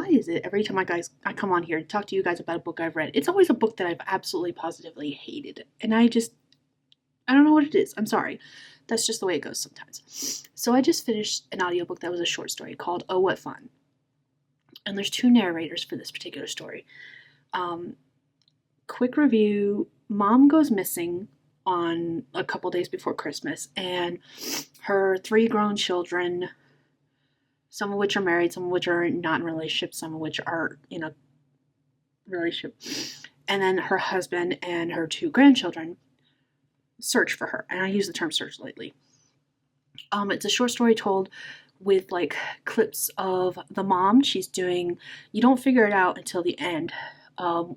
why is it every time I come on here and talk to you guys about a book I've read, it's always a book that I've absolutely positively hated. And I don't know what it is. I'm sorry. That's just the way it goes sometimes. So I just finished an audiobook that was a short story called Oh, What Fun. And there's 2 narrators for this particular story. Quick review, mom goes missing on a couple days before Christmas, and her 3 grown children, some of which are married, some of which are not in relationships, some of which are in a relationship, and then her husband and her 2 grandchildren search for her. And I use the term search lightly. It's a short story told with like clips of the mom. She's doing, you don't figure it out until the end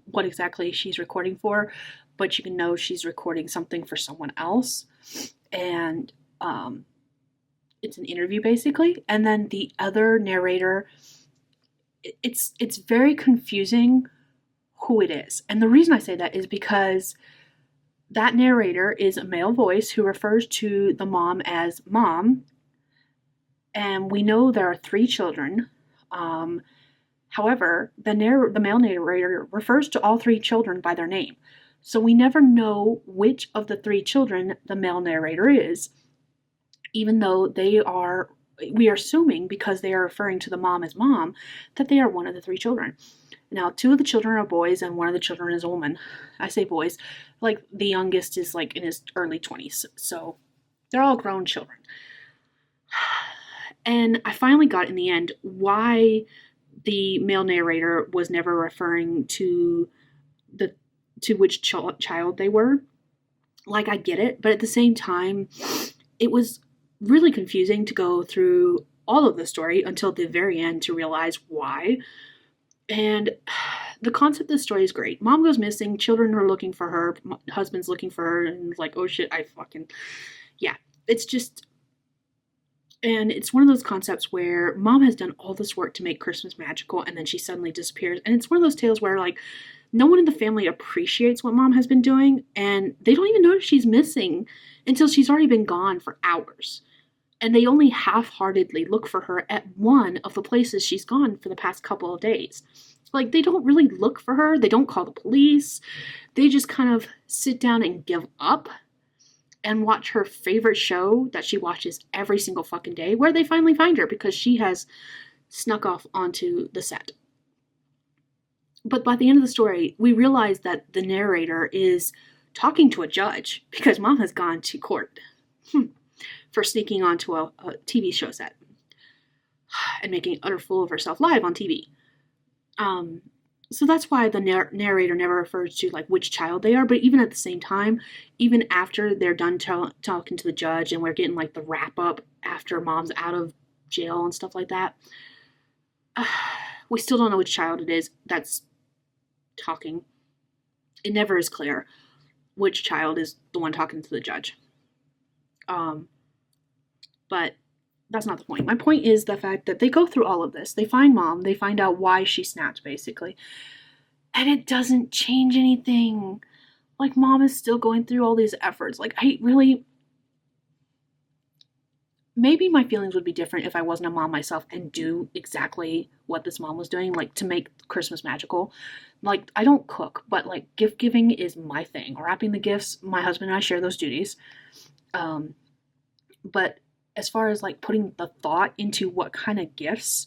what exactly she's recording for, but you can know she's recording something for someone else. And it's an interview basically. And then the other narrator, it's very confusing who it is. And the reason I say that is because that narrator is a male voice who refers to the mom as mom. And we know there are 3 children. However, the male narrator refers to all 3 children by their name. So we never know which of the 3 children the male narrator is, even though we are assuming, because they are referring to the mom as mom, that they are one of the 3 children. Now, 2 of the children are boys and 1 of the children is a woman. I say boys, like the youngest is like in his early 20s. So they're all grown children. And I finally got in the end why the male narrator was never referring to which child they were. Like, I get it, but at the same time, it was really confusing to go through all of the story until the very end to realize why. And the concept of the story is great. Mom goes missing, children are looking for her, husband's looking for her, and it's like, oh shit, yeah. It's just, and it's one of those concepts where mom has done all this work to make Christmas magical, and then she suddenly disappears. And it's one of those tales where, like, no one in the family appreciates what mom has been doing, and they don't even notice she's missing until she's already been gone for hours. And they only half-heartedly look for her at one of the places she's gone for the past couple of days. Like, they don't really look for her. They don't call the police. They just kind of sit down and give up and watch her favorite show that she watches every single fucking day, where they finally find her because she has snuck off onto the set. But by the end of the story, we realize that the narrator is talking to a judge because mom has gone to court for sneaking onto a TV show set and making an utter fool of herself live on TV. So that's why the narrator never refers to like which child they are. But even at the same time, even after they're done talking to the judge and we're getting like the wrap up after mom's out of jail and stuff like that, we still don't know which child it is that's talking. It never is clear which child is the one talking to the judge. But that's not the point. My point is the fact that they go through all of this. They find mom. They find out why she snapped, basically. And it doesn't change anything. Like, mom is still going through all these efforts. Like, maybe my feelings would be different if I wasn't a mom myself and do exactly what this mom was doing, like, to make Christmas magical. Like, I don't cook, but, like, gift giving is my thing. Wrapping the gifts, my husband and I share those duties. But as far as like putting the thought into what kind of gifts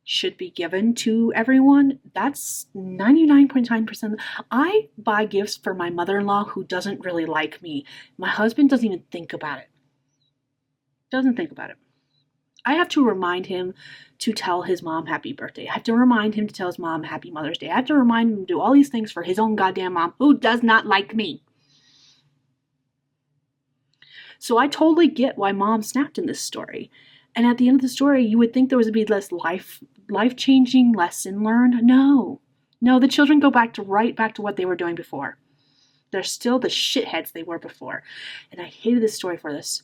should be given to everyone, that's 99.9%. I buy gifts for my mother-in-law who doesn't really like me. My husband doesn't even think about it. I have to remind him to tell his mom happy birthday. I have to remind him to tell his mom happy Mother's Day. I have to remind him to do all these things for his own goddamn mom who does not like me. So I totally get why mom snapped in this story. And at the end of the story, you would think there would be less life-changing lesson learned. No, the children go right back to what they were doing before. They're still the shitheads they were before. And I hated this story for this.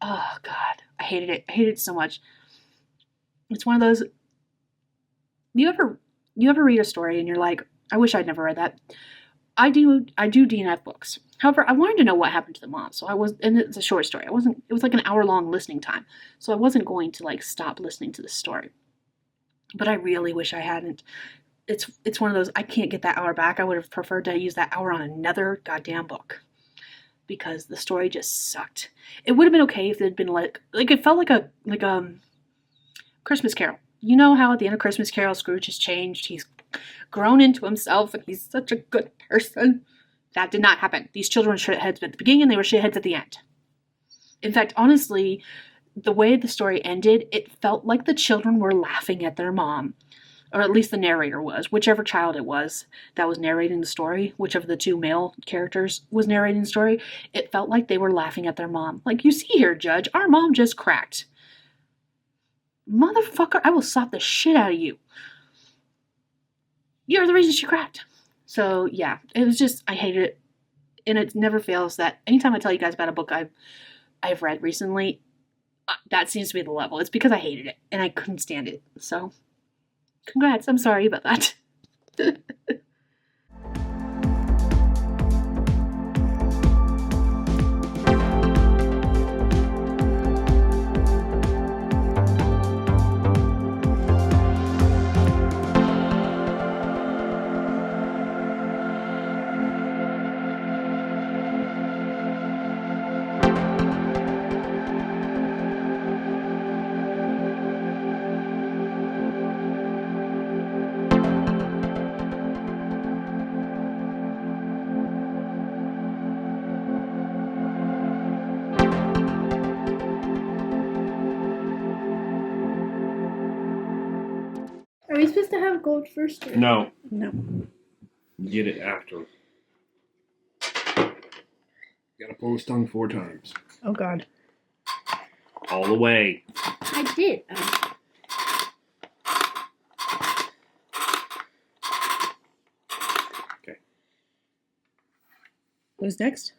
Oh, God. I hated it. I hated it so much. It's one of those... You ever read a story and you're like, I wish I'd never read that. I do DNF books. However, I wanted to know what happened to the mom. And it's a short story. It was like an hour-long listening time. So I wasn't going to like stop listening to the story. but I really wish I hadn't. It's one of those, I can't get that hour back. I would have preferred to use that hour on another goddamn book because the story just sucked. It would have been okay if it had been like it felt like a Christmas Carol. You know how at the end of Christmas Carol, Scrooge has changed. He's grown into himself and he's such a good person. That did not happen. These children were shitheads at the beginning and they were shitheads at the end. In fact, honestly, the way the story ended, it felt like the children were laughing at their mom. Or at least the narrator was. Whichever child it was that was narrating the story, whichever the two male characters was narrating the story, it felt like they were laughing at their mom. Like, you see here, Judge, our mom just cracked. Motherfucker, I will slap the shit out of you. You're the reason she cracked. So, yeah, it was just, I hated it. And it never fails that anytime I tell you guys about a book I've read recently, that seems to be the level. It's because I hated it and I couldn't stand it. So, congrats. I'm sorry about that. Are we supposed to have gold first? Or? No. No. Get it after. Gotta pull his tongue 4 times. Oh, God. All the way. I did. Okay. Who's next?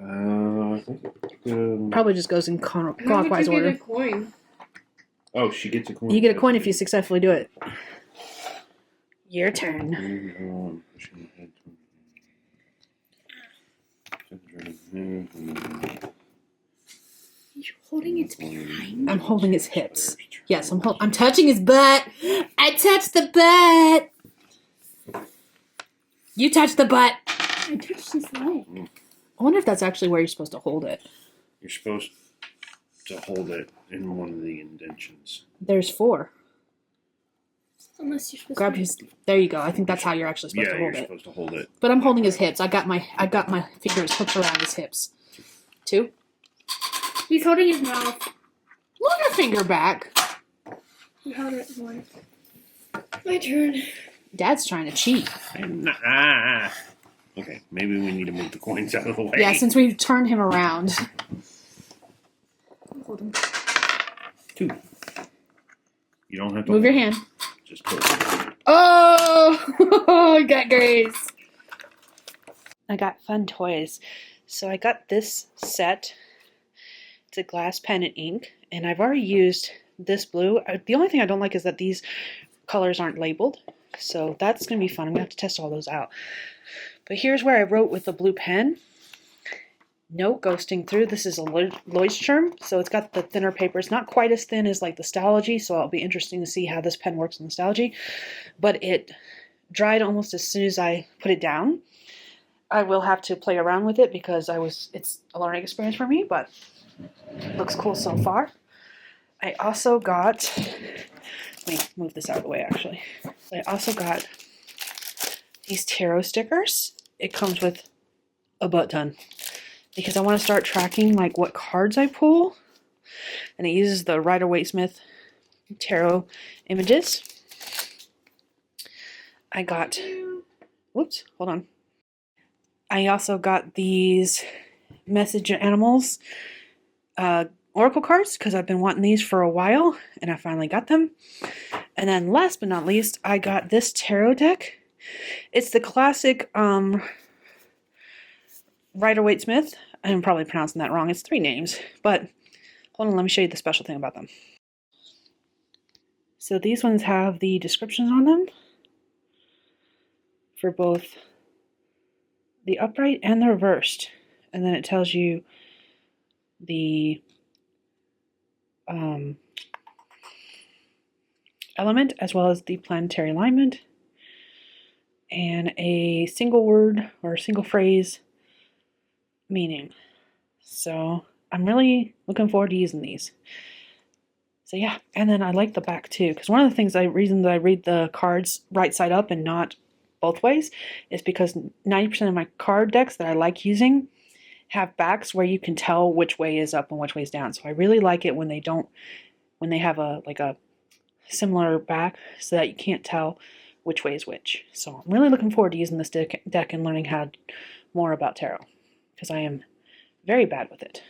I think Probably just goes in clockwise How would you order. get a coin? Oh, she gets a coin. You get a coin if you successfully do it. Your turn. You're holding its behind. I'm holding his hips. Yes, I'm touching his butt. I touched the butt. You touched the butt. I touched his leg. I wonder if that's actually where you're supposed to hold it. You're supposed to hold it in one of the indentions. There's 4. Unless you're supposed Grab to. his. There you go. I think that's how you're actually supposed Yeah, to you're hold it. supposed to hold it. But I'm holding his hips. I got my fingers hooked around his hips. 2. He's holding his mouth. Move your finger back. He held it once. My turn. Dad's trying to cheat. Okay, maybe we need to move the coins out of the way. Yeah, since we've turned him around. Hold him. 2. You don't have to Move your hand. Just pull it. Oh, I got Grace. I got fun toys. So I got this set. It's a glass pen and ink, and I've already used this blue. The only thing I don't like is that these colors aren't labeled, so that's going to be fun. I'm going to have to test all those out. But here's where I wrote with the blue pen. No ghosting through. This is a Leuchtturm, so it's got the thinner paper. It's not quite as thin as like the Nostalgie, so it'll be interesting to see how this pen works in Nostalgie. But it dried almost as soon as I put it down. I will have to play around with it because it's a learning experience for me, but it looks cool so far. I also got, let me move this out of the way actually. I also got these tarot stickers. It comes with a butt ton because I want to start tracking like what cards I pull, and it uses the Rider-Waite-Smith tarot images. I got, whoops, hold on. I also got these Message Animals Oracle cards because I've been wanting these for a while and I finally got them. And then last but not least, I got this tarot deck. It's the classic Rider-Waite-Smith. I'm probably pronouncing that wrong. It's 3 names, but hold on, let me show you the special thing about them. So these ones have the descriptions on them for both the upright and the reversed. And then it tells you the element as well as the planetary alignment, and a single word or single phrase meaning. So I'm really looking forward to using these. So yeah, and then I like the back too, because one of the reasons I read the cards right side up and not both ways is because 90% of my card decks that I like using have backs where you can tell which way is up and which way is down. So I really like it when they have a similar back so that you can't tell which way is which. So I'm really looking forward to using this deck and learning more about tarot, because I am very bad with it.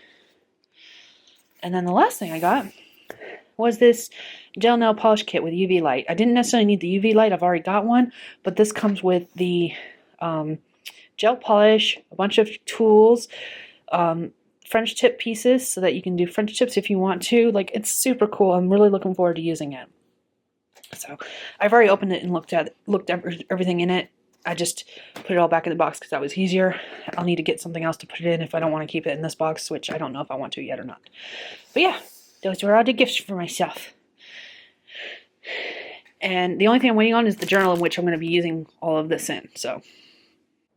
And then the last thing I got was this gel nail polish kit with UV light. I didn't necessarily need the UV light, I've already got one, but this comes with the gel polish, a bunch of tools, French tip pieces so that you can do French tips if you want to. Like, it's super cool. I'm really looking forward to using it. So I've already opened it and looked at everything in it. I just put it all back in the box because that was easier. I'll need to get something else to put it in if I don't want to keep it in this box, which I don't know if I want to yet or not. But yeah, those were all the gifts for myself. And the only thing I'm waiting on is the journal in which I'm going to be using all of this in. So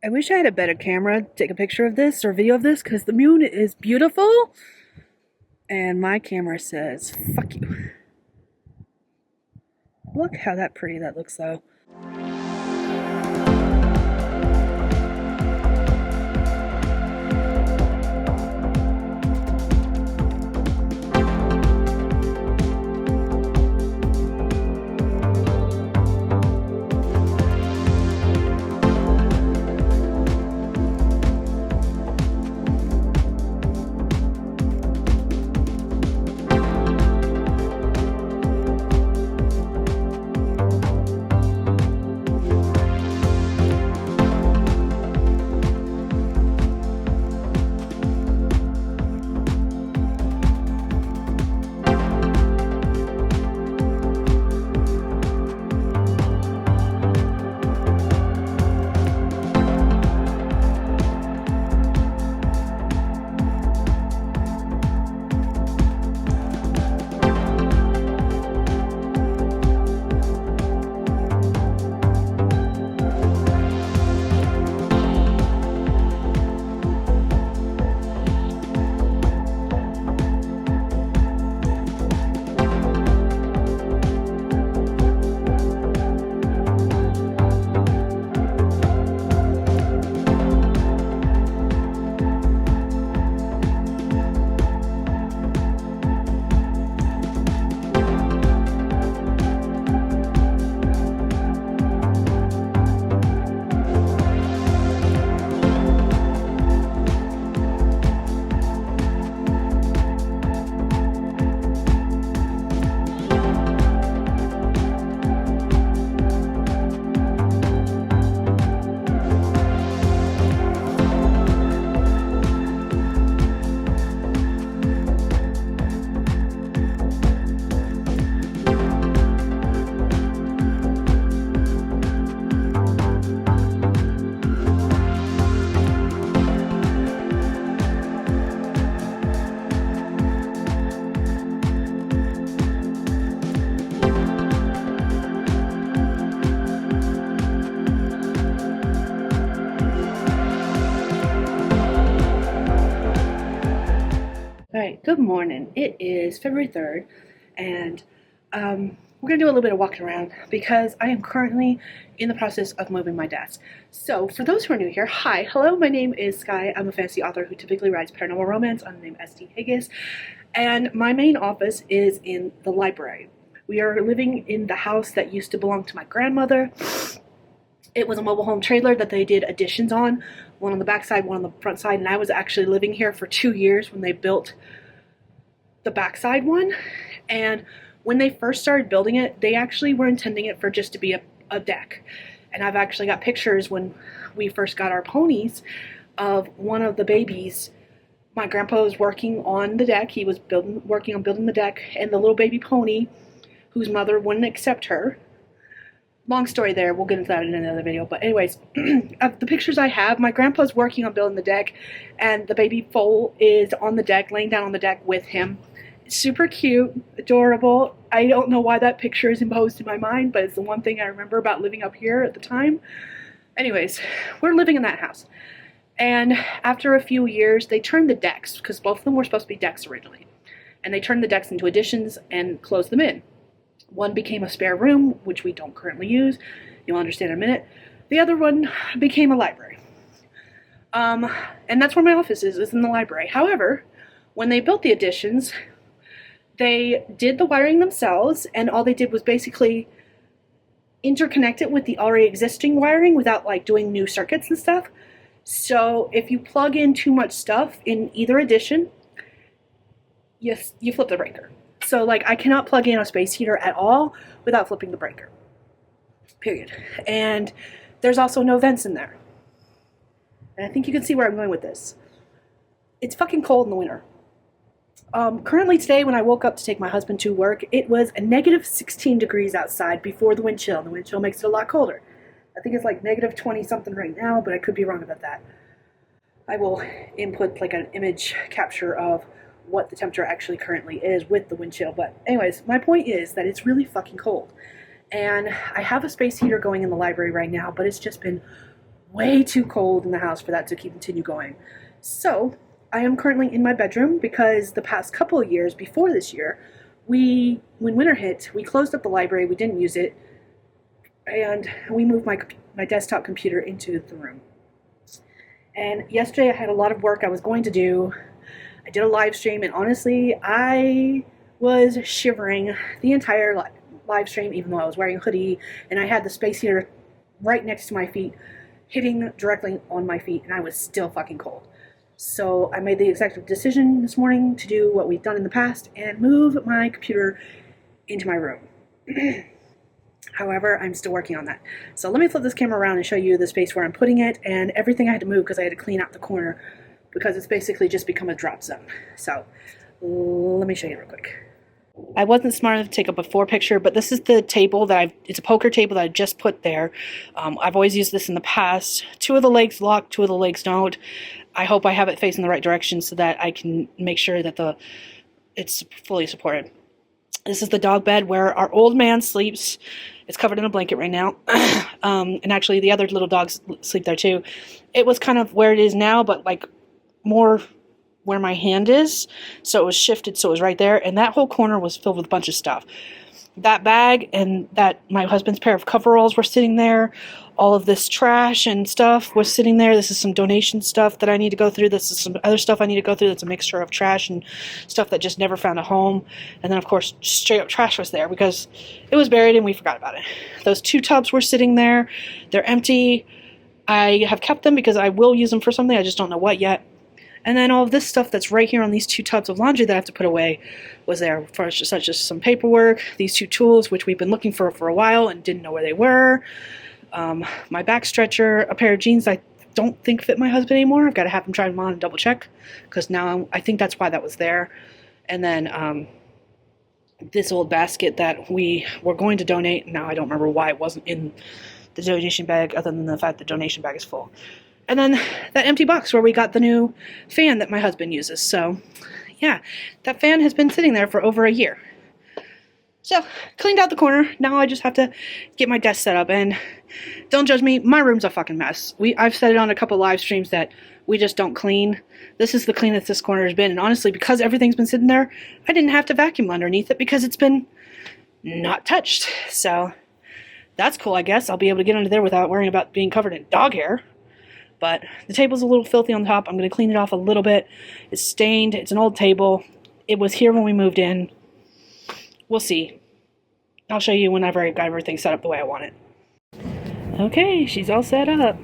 I wish I had a better camera to take a picture of this or video of this, because the moon is beautiful. And my camera says, fuck you. Look how pretty that looks though. Alright, good morning. It is February 3rd, and we're going to do a little bit of walking around because I am currently in the process of moving my desk. So, for those who are new here, hi, hello, my name is Skye. I'm a fantasy author who typically writes paranormal romance under the name Hegyes, and my main office is in the library. We are living in the house that used to belong to my grandmother. It was a mobile home trailer that they did additions on, one on the back side, one on the front side, and I was actually living here for 2 years when they built the backside one. And when they first started building it, they actually were intending it for just to be a deck. And I've actually got pictures when we first got our ponies of one of the babies. My grandpa was working on the deck. He was working on building the deck, and the little baby pony, whose mother wouldn't accept her. Long story there, we'll get into that in another video, but anyways, of the pictures I have, my grandpa's working on building the deck, and the baby foal is on the deck, laying down on the deck with him, Super cute, adorable. I don't know why that picture is imposed in my mind, but it's the one thing I remember about living up here at the time. Anyways, we're living in that house. And after a few years, they turned the decks, because both of them were supposed to be decks originally. And they turned the decks into additions and closed them in. One became a spare room, which we don't currently use. You'll understand in a minute. The other one became a library. And that's where my office is in the library. However, when they built the additions, they did the wiring themselves, and all they did was basically interconnect it with the already existing wiring without like doing new circuits and stuff. So if you plug in too much stuff in either addition, you flip the breaker. So like I cannot plug in a space heater at all without flipping the breaker. Period. And there's also no vents in there. And I think you can see where I'm going with this. It's fucking cold in the winter. Currently today, when I woke up to take my husband to work, it was a negative 16 degrees outside before the wind chill. The wind chill makes it a lot colder. I think it's like negative 20 something right now, but I could be wrong about that. I will input like an image capture of what the temperature actually currently is with the wind chill. But anyways, my point is that it's really fucking cold. And I have a space heater going in the library right now, but it's just been way too cold in the house for that to continue going. So I am currently in my bedroom because the past couple of years before this year, when winter hit, we closed up the library, we didn't use it, and we moved my desktop computer into the room. And yesterday I had a lot of work I was going to do. I did a live stream, and honestly, I was shivering the entire live stream, even though I was wearing a hoodie, and I had the space heater right next to my feet, hitting directly on my feet, and I was still fucking cold. So I made the executive decision this morning to do what we've done in the past and move my computer into my room. However, I'm still working on that. So let me flip this camera around and show you the space where I'm putting it and everything I had to move because I had to clean out the corner because it's basically just become a drop zone. So let me show you real quick. I wasn't smart enough to take a before picture, but this is the table that it's a poker table that I just put there. I've always used this in the past. 2 of the legs lock, 2 of the legs don't. I hope I have it facing the right direction so that I can make sure that it's fully supported. This is the dog bed where our old man sleeps. It's covered in a blanket right now. And actually the other little dogs sleep there too. It was kind of where it is now, but like more where my hand is. So it was shifted so it was right there. And that whole corner was filled with a bunch of stuff. That bag and my husband's pair of coveralls were sitting there. All of this trash and stuff was sitting there. This is some donation stuff that I need to go through. This is some other stuff I need to go through. That's a mixture of trash and stuff that just never found a home. And then, of course, straight up trash was there because it was buried and we forgot about it. Those 2 tubs were sitting there. They're empty. I have kept them because I will use them for something. I just don't know what yet. And then all of this stuff that's right here on these 2 tubs of laundry that I have to put away was there, such as some paperwork, these 2 tools, which we've been looking for a while and didn't know where they were. My back stretcher, a pair of jeans I don't think fit my husband anymore. I've got to have him try them on and double check because now I think that's why that was there. And then this old basket that we were going to donate. Now I don't remember why it wasn't in the donation bag other than the fact the donation bag is full. And then that empty box where we got the new fan that my husband uses. So, yeah, that fan has been sitting there for over a year. So, cleaned out the corner. Now I just have to get my desk set up. And don't judge me, my room's a fucking mess. I've said it on a couple live streams that we just don't clean. This is the cleanest this corner has been. And honestly, because everything's been sitting there, I didn't have to vacuum underneath it because it's been not touched. So, that's cool, I guess. I'll be able to get under there without worrying about being covered in dog hair. But the table's a little filthy on top. I'm going to clean it off a little bit. It's stained. It's an old table. It was here when we moved in. We'll see. I'll show you whenever I got everything set up the way I want it. Okay, she's all set up.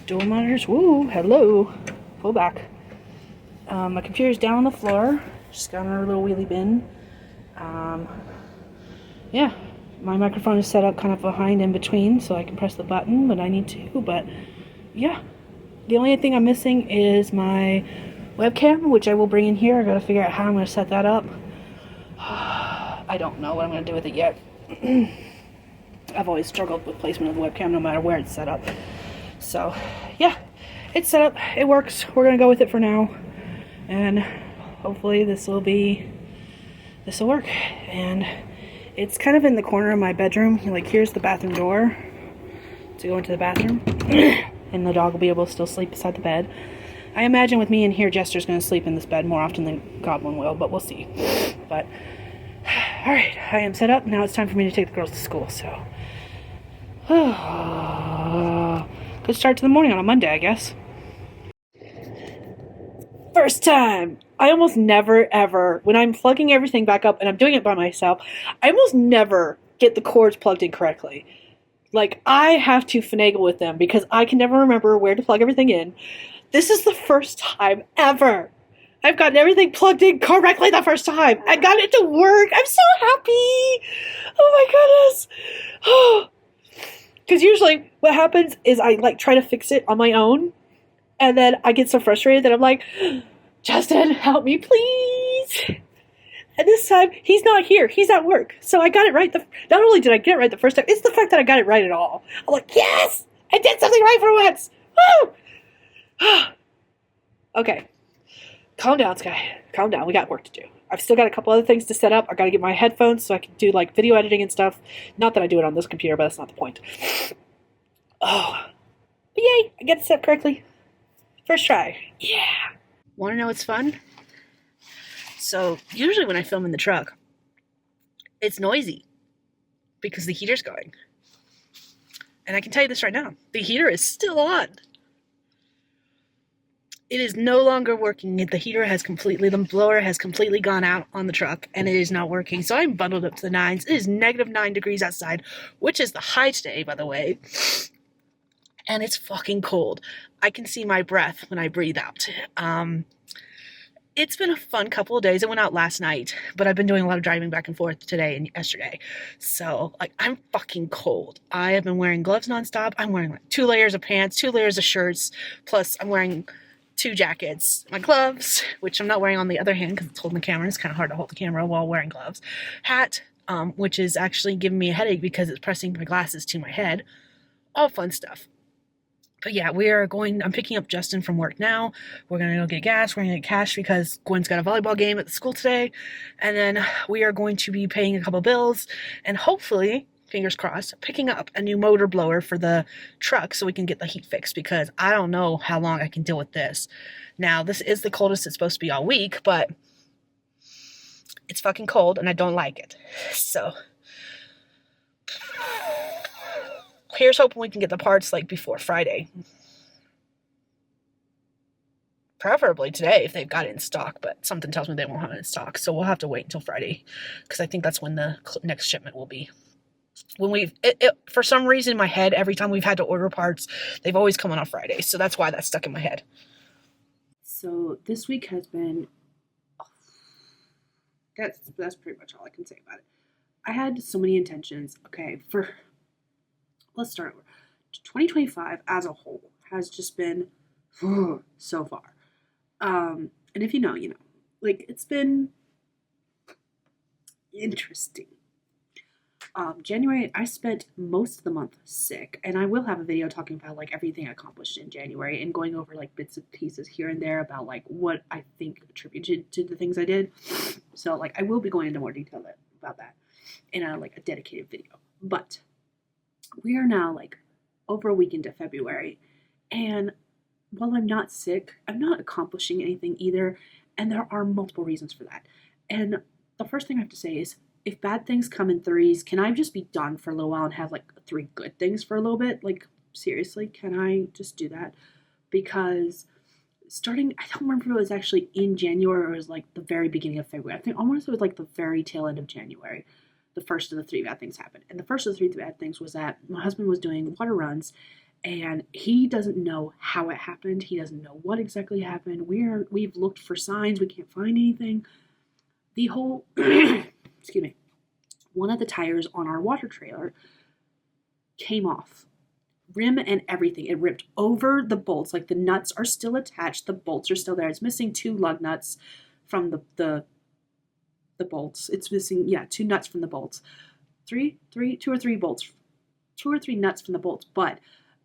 Dual monitors. Woo, hello. Pull back. My computer's down on the floor. Just got in her little wheelie bin. Yeah. My microphone is set up kind of behind in between so I can press the button when I need to, but yeah. The only thing I'm missing is my webcam, which I will bring in here. I gotta figure out how I'm gonna set that up. I don't know what I'm gonna do with it yet. I've always struggled with placement of the webcam no matter where it's set up. So, yeah, it's set up, it works. We're gonna go with it for now. And hopefully this will work. And it's kind of in the corner of my bedroom. Like, here's the bathroom door to go into the bathroom. And the dog will be able to still sleep beside the bed. I imagine with me in here, Jester's going to sleep in this bed more often than Goblin will, but we'll see. But, alright, I am set up. Now it's time for me to take the girls to school, so. Good start to the morning on a Monday, I guess. First time! I almost never, ever, when I'm plugging everything back up and I'm doing it by myself, I almost never get the cords plugged in correctly. Like, I have to finagle with them because I can never remember where to plug everything in. This is the first time ever I've gotten everything plugged in correctly the first time. I got it to work. I'm so happy. Oh my goodness. Because usually what happens is I like try to fix it on my own. And then I get so frustrated that I'm like, Justin, help me, please. And this time, he's not here. He's at work. So I got it right. Not only did I get it right the first time, it's the fact that I got it right at all. I'm like, yes! I did something right for once! Woo! Okay. Calm down, Skye. Calm down. We got work to do. I've still got a couple other things to set up. I got to get my headphones so I can do like video editing and stuff. Not that I do it on this computer, but that's not the point. Oh. But yay! I get it set up correctly. First try. Yeah. Want to know what's fun? So, usually when I film in the truck, it's noisy because the heater's going. And I can tell you this right now. The heater is still on. It is no longer working. The blower has completely gone out on the truck and it is not working. So I'm bundled up to the nines. It is -9 degrees outside, which is the high today, by the way. And it's fucking cold. I can see my breath when I breathe out. It's been a fun couple of days. I went out last night, but I've been doing a lot of driving back and forth today and yesterday. So, like, I'm fucking cold. I have been wearing gloves nonstop. I'm wearing like 2 layers of pants, 2 layers of shirts, plus I'm wearing 2 jackets, my gloves, which I'm not wearing on the other hand because it's holding the camera. It's kind of hard to hold the camera while wearing gloves. Hat, which is actually giving me a headache because it's pressing my glasses to my head. All fun stuff. But yeah, I'm picking up Justin from work now. We're going to go get gas. We're going to get cash because Gwen's got a volleyball game at the school today. And then we are going to be paying a couple bills and hopefully, fingers crossed, picking up a new motor blower for the truck so we can get the heat fixed because I don't know how long I can deal with this. Now, this is the coldest it's supposed to be all week, but it's fucking cold and I don't like it. So here's hoping we can get the parts like before Friday. Preferably today if they've got it in stock, but something tells me they won't have it in stock. So we'll have to wait until Friday because I think that's when the next shipment will be. When for some reason in my head, every time we've had to order parts, they've always come on a Friday. So that's why that's stuck in my head. So this week has been, that's pretty much all I can say about it. I had so many intentions. Okay, let's start over. 2025 as a whole has just been so far. And if you know, you know. Like, it's been interesting. January, I spent most of the month sick, and I will have a video talking about like everything I accomplished in January and going over like bits and pieces here and there about like what I think attributed to the things I did. So like I will be going into more detail about that in a dedicated video. But we are now like over a week into February, and while I'm not sick, I'm not accomplishing anything either, and there are multiple reasons for that. And the first thing I have to say is, if bad things come in threes, can I just be done for a little while and have like 3 good things for a little bit? Like, seriously, can I just do that? Because starting, I don't remember if it was actually in January or it was like the very beginning of February. I think almost it was like the very tail end of January. The first of the 3 bad things happened. And the first of the 3 bad things was that my husband was doing water runs and he doesn't know how it happened. He doesn't know what exactly happened. We've looked for signs. We can't find anything. The whole, excuse me, one of the tires on our water trailer came off. Rim and everything. It ripped over the bolts. Like, the nuts are still attached. The bolts are still there. It's missing 2 lug nuts from the bolts. It's missing, 2 nuts from the bolts. 2 or 3 bolts. 2 or 3 nuts from the bolts. But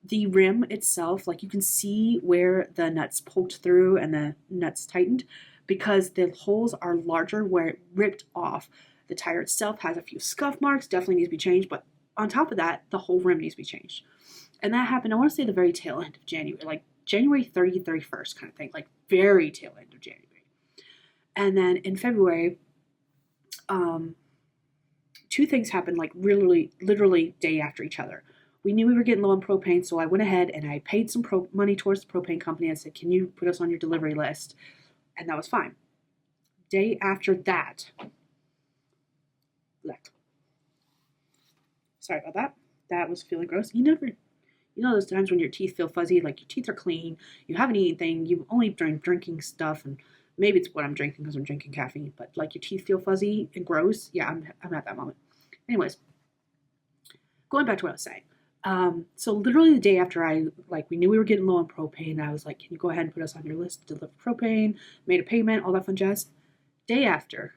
the rim itself, like, you can see where the nuts poked through and the nuts tightened. because the holes are larger where it ripped off. The tire itself has a few scuff marks, definitely needs to be changed, but on top of that, the whole rim needs to be changed. And that happened, I want to say, the very tail end of January, like January 30, 31st kind of thing, like very tail end of January. And then in February, two things happened, like literally day after each other. We knew we were getting low on propane, so I went ahead and I paid some money towards the propane company. I said, can you put us on your delivery list? And that was fine. Day after that, sorry about that. That was feeling gross. You know those times when your teeth feel fuzzy, like your teeth are clean, you haven't eaten anything, you've only been drinking stuff, and maybe it's what I'm drinking because I'm drinking caffeine, but like your teeth feel fuzzy and gross. Yeah, I'm at that moment. Anyways, going back to what I was saying. So literally the day after we knew we were getting low on propane, I was like, can you go ahead and put us on your list to deliver propane, made a payment, all that fun jazz. Day after,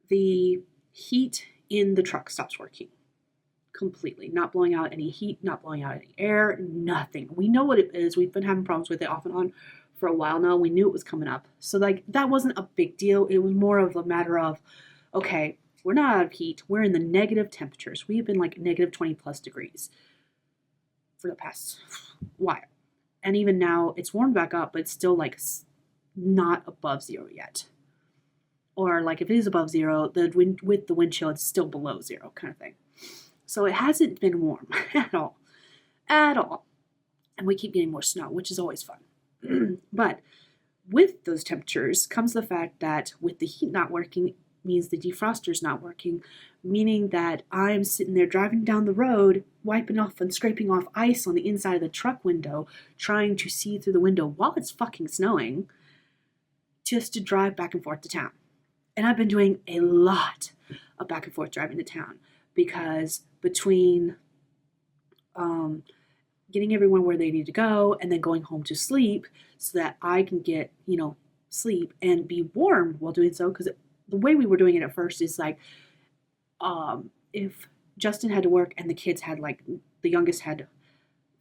the heat in the truck stops working completely. Not blowing out any heat, not blowing out any air, nothing. We know what it is. We've been having problems with it off and on for a while now. We knew it was coming up. So like that wasn't a big deal. It was more of a matter of, okay, we're not out of heat. We're in the negative temperatures. We've been like negative 20 plus degrees for the past while. And even now it's warmed back up, but it's still like not above zero yet. Or like if it is above zero, the wind with the wind chill, it's still below zero kind of thing. So it hasn't been warm at all. And we keep getting more snow, which is always fun. But with those temperatures comes the fact that with the heat not working means the defroster's not working, meaning that I'm sitting there driving down the road, wiping off and scraping off ice on the inside of the truck window, trying to see through the window while it's fucking snowing, just to drive back and forth to town. And I've been doing a lot of back and forth driving to town because between getting everyone where they need to go and then going home to sleep so that I can get, sleep and be warm while doing so. Because the way we were doing it at first is like, if Justin had to work and the kids had the youngest had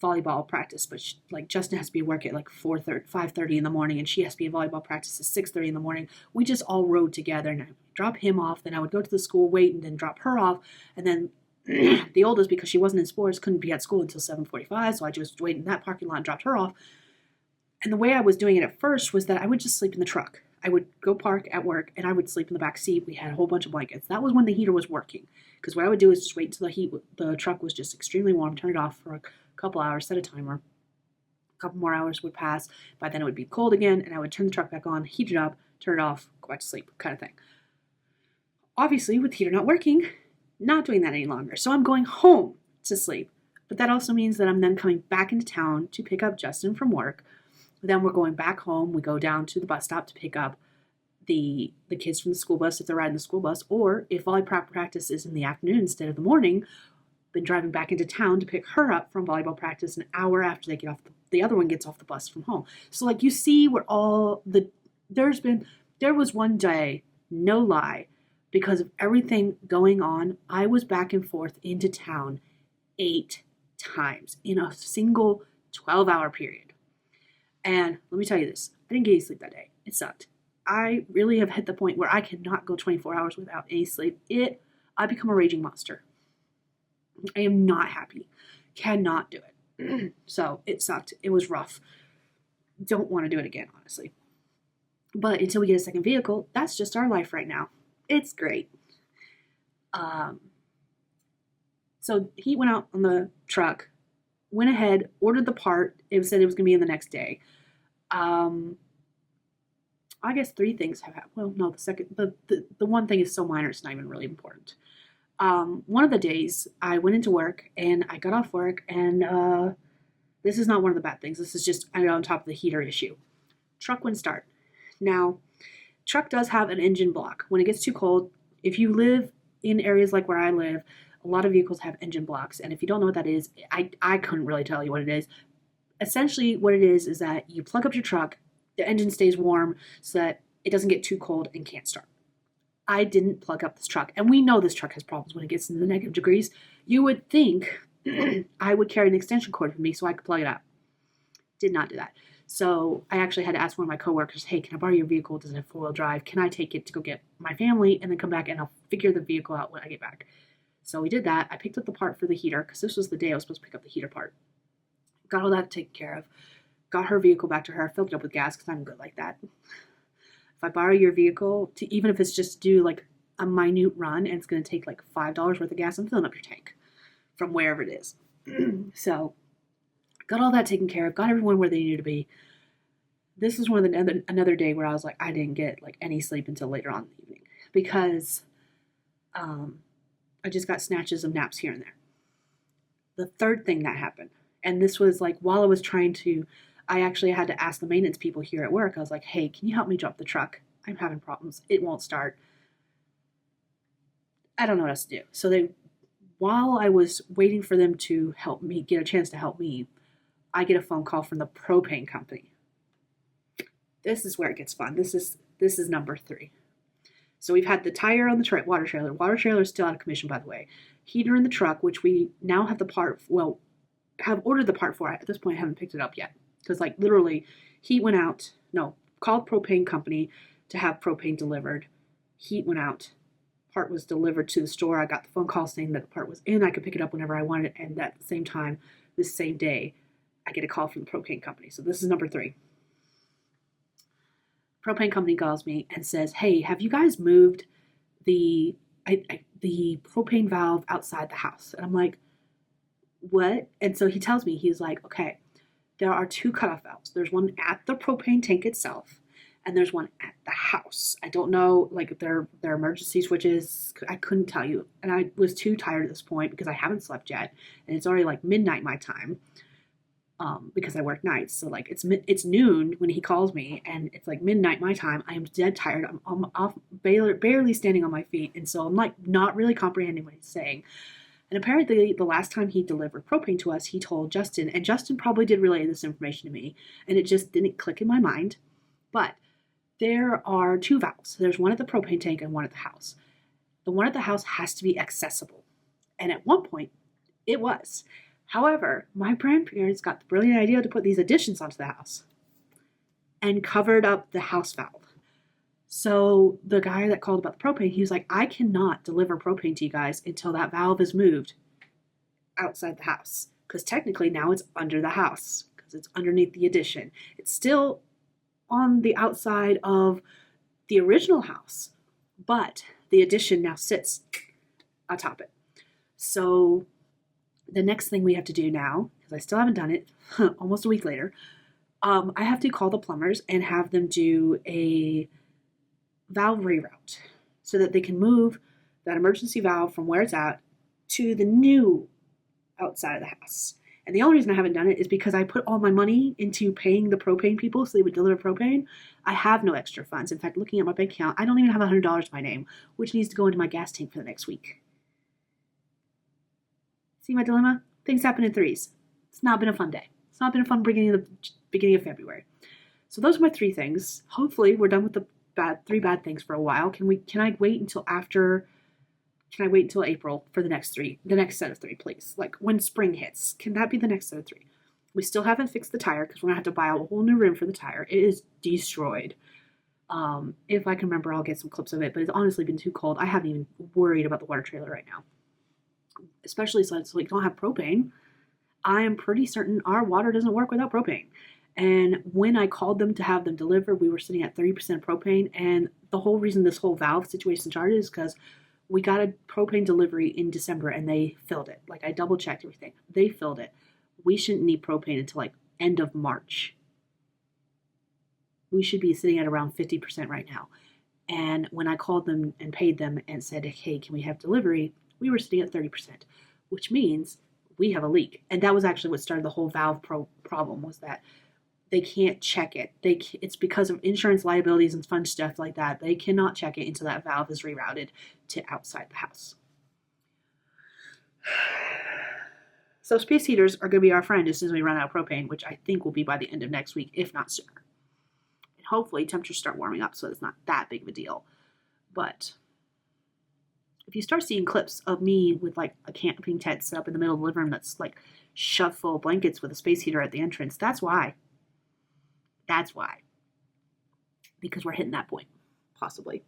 volleyball practice, but Justin has to be at work at 5:30 in the morning and she has to be at volleyball practice at 6:30 in the morning. We just all rode together and I would drop him off. Then I would go to the school, wait, and then drop her off. And then the oldest, because she wasn't in sports, couldn't be at school until 7:45. So I just waited in that parking lot and dropped her off. And the way I was doing it at first was that I would just sleep in the truck. I would go park at work and I would sleep in the back seat. We had a whole bunch of blankets. That was when the heater was working. Because what I would do is just wait until the truck was just extremely warm, turn it off for a couple hours, set a timer. A couple more hours would pass. By then it would be cold again and I would turn the truck back on, heat it up, turn it off, go back to sleep kind of thing. Obviously, with the heater not working, not doing that any longer. So I'm going home to sleep. But that also means that I'm then coming back into town to pick up Justin from work. Then we're going back home. We go down to the bus stop to pick up the kids from the school bus if they're riding the school bus. Or if volleyball practice is in the afternoon instead of the morning, been driving back into town to pick her up from volleyball practice an hour after they get off. The other one gets off the bus from home. So you see where there was one day, no lie, because of everything going on, I was back and forth into town 8 times in a single 12-hour period. And let me tell you this, I didn't get any sleep that day. It sucked. I really have hit the point where I cannot go 24 hours without any sleep. I become a raging monster. I am not happy. Cannot do it. So it sucked. It was rough. Don't want to do it again, honestly. But until we get a second vehicle, that's just our life right now. It's great. So he went out on the truck, went ahead, ordered the part. It said it was going to be in the next day. I guess 3 things have happened. Well, no, the one thing is so minor, it's not even really important. One of the days I went into work and I got off work and this is not one of the bad things. This is just on top of the heater issue. Truck wouldn't start. Now, truck does have an engine block. When it gets too cold, if you live in areas like where I live, a lot of vehicles have engine blocks. And if you don't know what that is, I couldn't really tell you what it is. Essentially, what it is that you plug up your truck, the engine stays warm so that it doesn't get too cold and can't start. I didn't plug up this truck. And we know this truck has problems when it gets in the negative degrees. You would think I would carry an extension cord with me so I could plug it up. Did not do that. So I actually had to ask one of my coworkers, hey, can I borrow your vehicle? Does it have 4-wheel drive? Can I take it to go get my family and then come back and I'll figure the vehicle out when I get back? So we did that. I picked up the part for the heater because this was the day I was supposed to pick up the heater part. Got all that taken care of. Got her vehicle back to her. Filled it up with gas because I'm good like that. If I borrow your vehicle, even if it's just to do like a minute run and it's going to take like $5 worth of gas, I'm filling up your tank from wherever it is. So got all that taken care of. Got everyone where they needed to be. This is one of another day where I was like, I didn't get like any sleep until later on in the evening because I just got snatches of naps here and there. The third thing that happened, and this was like while I was trying to, I actually had to ask the maintenance people here at work. I was like, hey, can you help me drop the truck? I'm having problems. It won't start. I don't know what else to do. So while I was waiting for them to help me, get a chance to help me, I get a phone call from the propane company. This is where it gets fun. This is number 3. So we've had the tire on the water trailer. Water trailer is still out of commission, by the way. Heater in the truck, which we now have the part, well, have ordered the part for. At this point, I haven't picked it up yet. Because, like, literally, heat went out. No, called propane company to have propane delivered. Heat went out. Part was delivered to the store. I got the phone call saying that the part was in. I could pick it up whenever I wanted. And at the same time, this same day, I get a call from the propane company. So this is number 3. Propane company calls me and says, hey, have you guys moved the propane valve outside the house? And I'm like, what? And so he tells me, he's like, okay, there are 2 cutoff valves. There's one at the propane tank itself, and there's one at the house. I don't know, like their emergency switches. I couldn't tell you. And I was too tired at this point because I haven't slept yet. And it's already like midnight my time. Because I work nights. So like it's noon when he calls me and it's like midnight my time. I am dead tired. I'm off, barely standing on my feet. And so I'm like not really comprehending what he's saying. And apparently the last time he delivered propane to us, he told Justin, and Justin probably did relay this information to me, and it just didn't click in my mind. But there are 2 valves. There's one at the propane tank and one at the house. The one at the house has to be accessible. And at one point, it was. However, my grandparents got the brilliant idea to put these additions onto the house and covered up the house valve. So the guy that called about the propane, he was like, I cannot deliver propane to you guys until that valve is moved outside the house. Because technically now it's under the house because it's underneath the addition. It's still on the outside of the original house, but the addition now sits atop it. So the next thing we have to do now, because I still haven't done it, almost a week later, I have to call the plumbers and have them do a valve reroute so that they can move that emergency valve from where it's at to the new outside of the house. And the only reason I haven't done it is because I put all my money into paying the propane people so they would deliver propane. I have no extra funds. In fact, looking at my bank account, I don't even have $100 to my name, which needs to go into my gas tank for the next week. See my dilemma? Things happen in 3s. It's not been a fun day. It's not been a fun beginning of February. So those are my 3 things. Hopefully we're done with the 3 bad things for a while. Can I wait until April for the next set of 3, please? Like when spring hits, can that be the next set of 3? We still haven't fixed the tire because we're gonna have to buy a whole new rim for the tire. It is destroyed. If I can remember, I'll get some clips of it, but it's honestly been too cold. I haven't even worried about the water trailer right now. Especially since we don't have propane. I am pretty certain our water doesn't work without propane. And when I called them to have them delivered, we were sitting at 30% propane. And the whole reason this whole valve situation started is because we got a propane delivery in December and they filled it. Like I double checked everything. They filled it. We shouldn't need propane until like end of March. We should be sitting at around 50% right now. And when I called them and paid them and said, hey, can we have delivery? We were sitting at 30%, which means we have a leak. And that was actually what started the whole valve problem, was that they can't check it. It's because of insurance liabilities and fun stuff like that. They cannot check it until that valve is rerouted to outside the house. So space heaters are going to be our friend as soon as we run out of propane, which I think will be by the end of next week, if not sooner. And hopefully temperatures start warming up so it's not that big of a deal. But if you start seeing clips of me with like a camping tent set up in the middle of the living room that's like shoved full of blankets with a space heater at the entrance, that's why. That's why. Because we're hitting that point, possibly.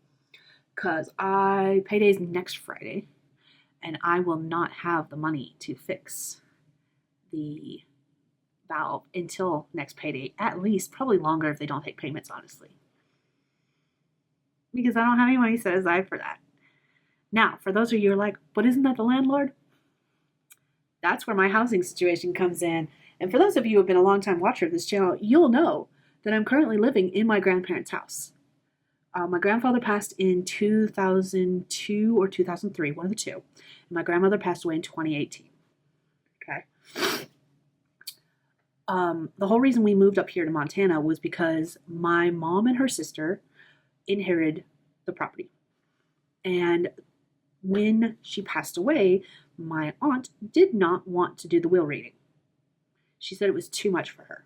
Because payday's next Friday, and I will not have the money to fix the valve until next payday. At least, probably longer if they don't take payments, honestly. Because I don't have any money set aside for that. Now, for those of you who are like, but isn't that the landlord? That's where my housing situation comes in. And for those of you who have been a long-time watcher of this channel, you'll know that I'm currently living in my grandparents' house. My grandfather passed in 2002 or 2003, one of the two. And my grandmother passed away in 2018. Okay. The whole reason we moved up here to Montana was because my mom and her sister inherited the property. And when she passed away, my aunt did not want to do the will reading. She said it was too much for her.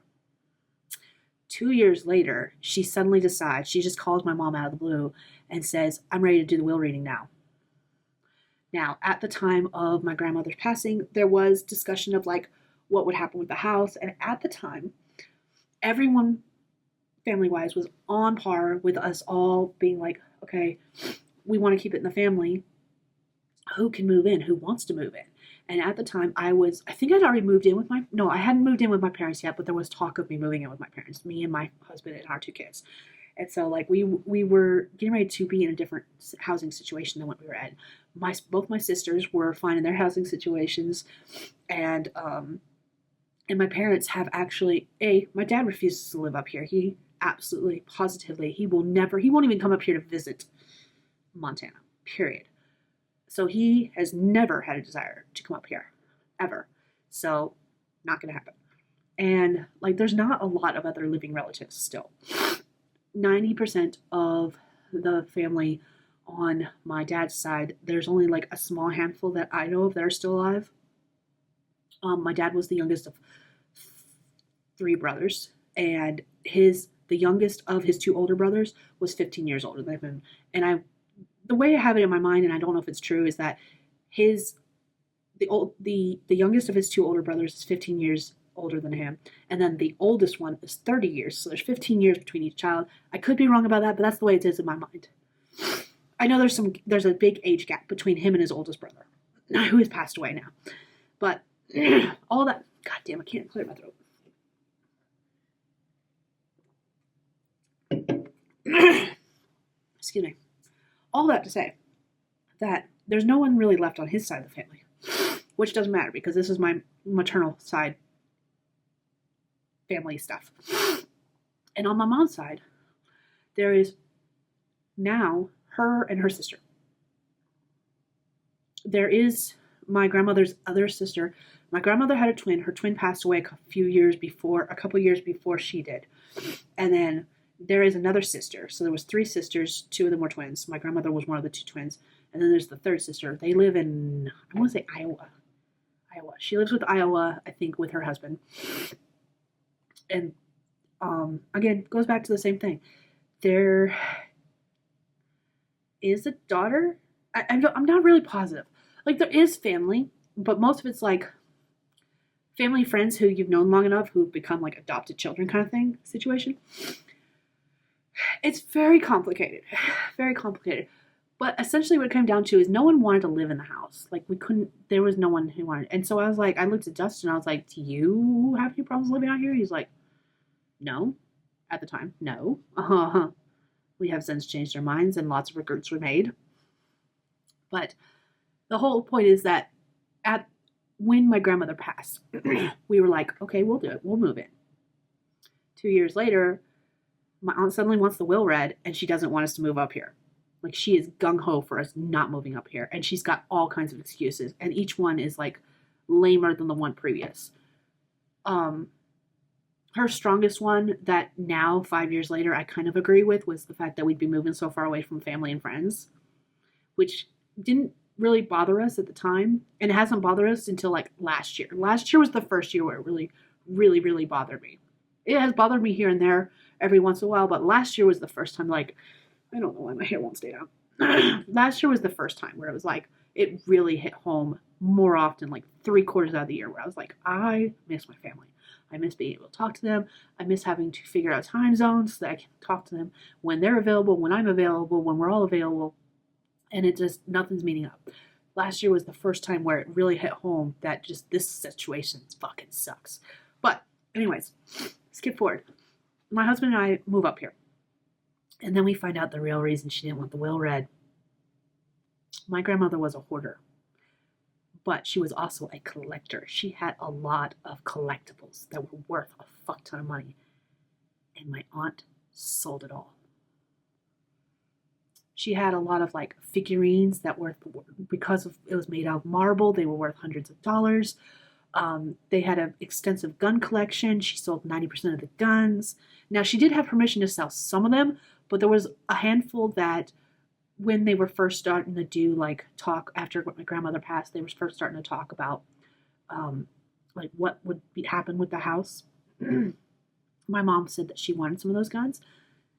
2 years later, she suddenly decides, she just calls my mom out of the blue and says, I'm ready to do the will reading now. Now, at the time of my grandmother's passing, there was discussion of like what would happen with the house. And at the time, everyone, family-wise, was on par with us all being like, okay, we want to keep it in the family. Who can move in? Who wants to move in? And at the time, I think I'd already moved in with I hadn't moved in with my parents yet, but there was talk of me moving in with my parents, me and my husband and our 2 kids. And so like we were getting ready to be in a different housing situation than what we were in. Both my sisters were fine in their housing situations. And my parents have actually, my dad refuses to live up here. He absolutely, positively, he won't even come up here to visit Montana, period. So he has never had a desire to come up here, ever. So, not going to happen. And, like, there's not a lot of other living relatives still. 90% of the family on my dad's side, there's only, like, a small handful that I know of that are still alive. My dad was the youngest of 3 brothers, and the youngest of his 2 older brothers was 15 years older than him. And the way I have it in my mind, and I don't know if it's true, is that the youngest of his 2 older brothers is 15 years older than him, and then the oldest one is 30 years. So there's 15 years between each child. I could be wrong about that, but that's the way it is in my mind. I know there's a big age gap between him and his oldest brother, who has passed away now. But all that, god damn, I can't clear my throat. Excuse me. All that to say that there's no one really left on his side of the family, which doesn't matter because this is my maternal side family stuff. And on my mom's side, there is now her and her sister. There is my grandmother's other sister. My grandmother had a twin. Her twin passed away a couple years before she did. And then there is another sister. So there was 3 sisters. 2 of them were twins. My grandmother was one of the 2 twins. And then there's the third sister. They live in, I want to say Iowa. She lives with Iowa, I think, with her husband. And again, goes back to the same thing. There is a daughter. I'm not really positive. Like, there is family, but most of it's like family friends who you've known long enough who've become like adopted children kind of thing situation. It's very complicated. Very complicated. But essentially what it came down to is no one wanted to live in the house. Like, there was no one who wanted. And so I looked at Dustin and I was like, do you have any problems living out here? He's like, no. At the time, no. We have since changed our minds and lots of regrets were made. But the whole point is that when my grandmother passed, we were like, okay, we'll do it. We'll move in. 2 years later, my aunt suddenly wants the will read and she doesn't want us to move up here. Like, she is gung-ho for us not moving up here. And she's got all kinds of excuses. And each one is, like, lamer than the one previous. Her strongest one that now, 5 years later, I kind of agree with was the fact that we'd be moving so far away from family and friends. Which didn't really bother us at the time. And it hasn't bothered us until, like, last year. Last year was the first year where it really, really, really bothered me. It has bothered me here and there every once in a while. But last year was the first time, like, I don't know why my hair won't stay down. Last year was the first time where it was like, it really hit home more often, like 3/4 out of the year, where I was like, I miss my family. I miss being able to talk to them. I miss having to figure out time zones so that I can talk to them when they're available, when I'm available, when we're all available. And it just, nothing's meeting up. Last year was the first time where it really hit home that just this situation fucking sucks. But anyways, skip forward. My husband and I move up here. And then we find out the real reason she didn't want the will read. My grandmother was a hoarder, but she was also a collector. She had a lot of collectibles that were worth a fuck ton of money. And my aunt sold it all. She had a lot of like figurines that were, because of it was made out of marble, they were worth hundreds of dollars. They had an extensive gun collection. She sold 90% of the guns. Now, she did have permission to sell some of them, but there was a handful that when they were first starting to do like talk after my grandmother passed, they were first starting to talk about like what would happen with the house. My mom said that she wanted some of those guns.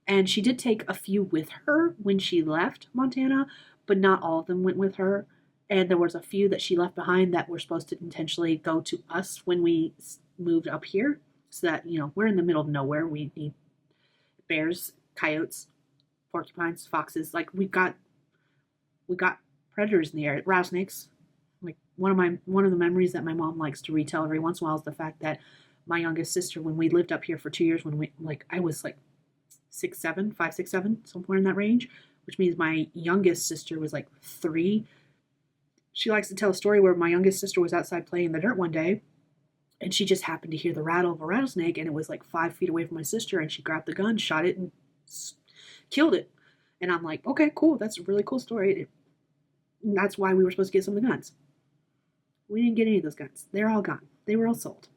And she did take a few with her when she left Montana, but not all of them went with her. And there was a few that she left behind that were supposed to intentionally go to us when we moved up here. So that, you know, we're in the middle of nowhere. We need bears, coyotes, porcupines, foxes. Like we got predators in the area, rattlesnakes. Like one of the memories that my mom likes to retell every once in a while is the fact that my youngest sister, when we lived up here for 2 years, I was like 5, 6, 7, somewhere in that range, which means my youngest sister was like 3. She likes to tell a story where my youngest sister was outside playing in the dirt one day, and she just happened to hear the rattle of a rattlesnake, and it was like 5 feet away from my sister, and she grabbed the gun, shot it, and killed it. And I'm like, okay, cool, that's a really cool story. And that's why we were supposed to get some of the guns. We didn't get any of those guns. They're all gone. They were all sold.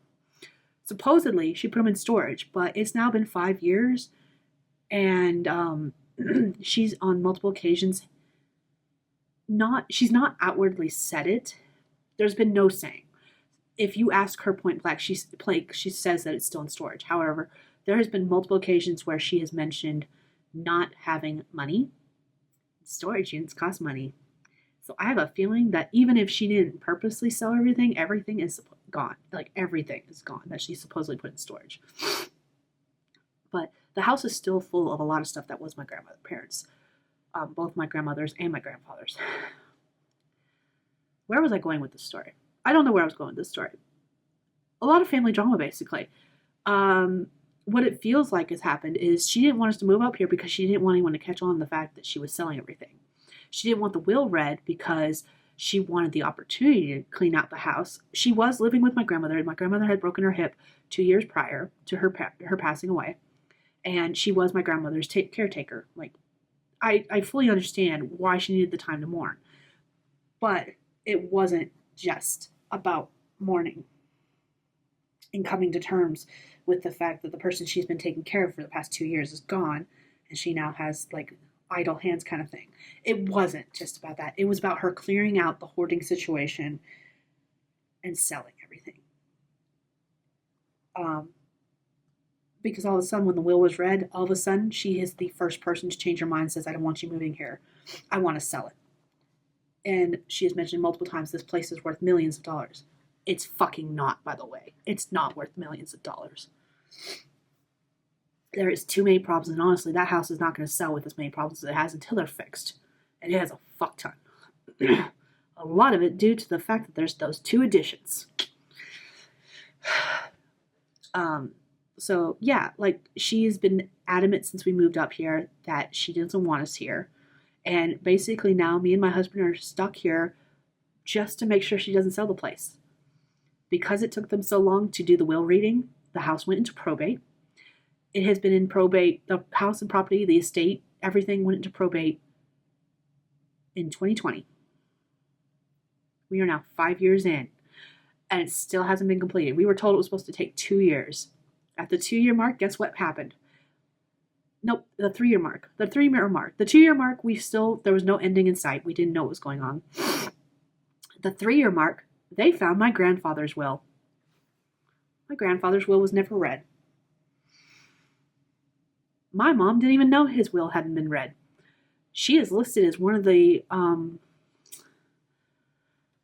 Supposedly, she put them in storage, but it's now been 5 years, and she's on multiple occasions she's not outwardly said it. There's been no saying. If you ask her point blank, she says that it's still in storage. However, there has been multiple occasions where she has mentioned not having money. Storage units cost money. So I have a feeling that even if she didn't purposely sell everything is gone. Like everything is gone that she supposedly put in storage. But the house is still full of a lot of stuff that was my grandmother's parents. Both my grandmothers and my grandfathers. Where was I going with this story? I don't know where I was going with this story. A lot of family drama, basically. What it feels like has happened is she didn't want us to move up here because she didn't want anyone to catch on the fact that she was selling everything. She didn't want the will read because she wanted the opportunity to clean out the house. She was living with my grandmother, and my grandmother had broken her hip 2 years prior to her passing away. And she was my grandmother's caretaker. Like, I fully understand why she needed the time to mourn. But it wasn't just about mourning and coming to terms with the fact that the person she's been taking care of for the past 2 years is gone, and she now has, like, idle hands kind of thing. It wasn't just about that. It was about her clearing out the hoarding situation and selling everything. Because all of a sudden, when the will was read, all of a sudden, she is the first person to change her mind and says, I don't want you moving here. I want to sell it. And she has mentioned multiple times this place is worth millions of dollars. It's fucking not, by the way. It's not worth millions of dollars. There is too many problems, and honestly, that house is not going to sell with as many problems as it has until they're fixed. And it has a fuck ton. A lot of it due to the fact that there's those 2 additions. So, yeah, like, she's been adamant since we moved up here that she doesn't want us here. And basically now me and my husband are stuck here just to make sure she doesn't sell the place. Because it took them so long to do the will reading, the house went into probate. It has been in probate, the house and property, the estate, everything went into probate in 2020. We are now 5 years in, and it still hasn't been completed. We were told it was supposed to take 2 years. At the 2-year mark, guess what happened? Nope, the 3-year mark. The 3-year mark. The 2-year mark, there was no ending in sight. We didn't know what was going on. The 3-year mark, they found my grandfather's will. My grandfather's will was never read. My mom didn't even know his will hadn't been read. She is listed as one of the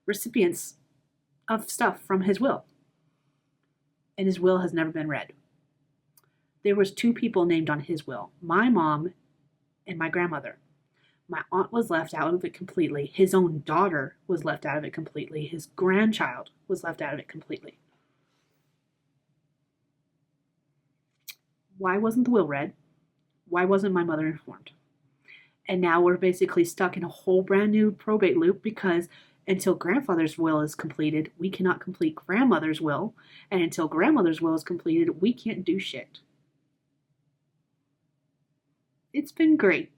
recipients of stuff from his will. and his will has never been read. There was 2 people named on his will, my mom and my grandmother. My aunt was left out of it completely. His own daughter was left out of it completely. His grandchild was left out of it completely. Why wasn't the will read? Why wasn't my mother informed? And now we're basically stuck in a whole brand new probate loop because until grandfather's will is completed, we cannot complete grandmother's will. And until grandmother's will is completed, we can't do shit. It's been great.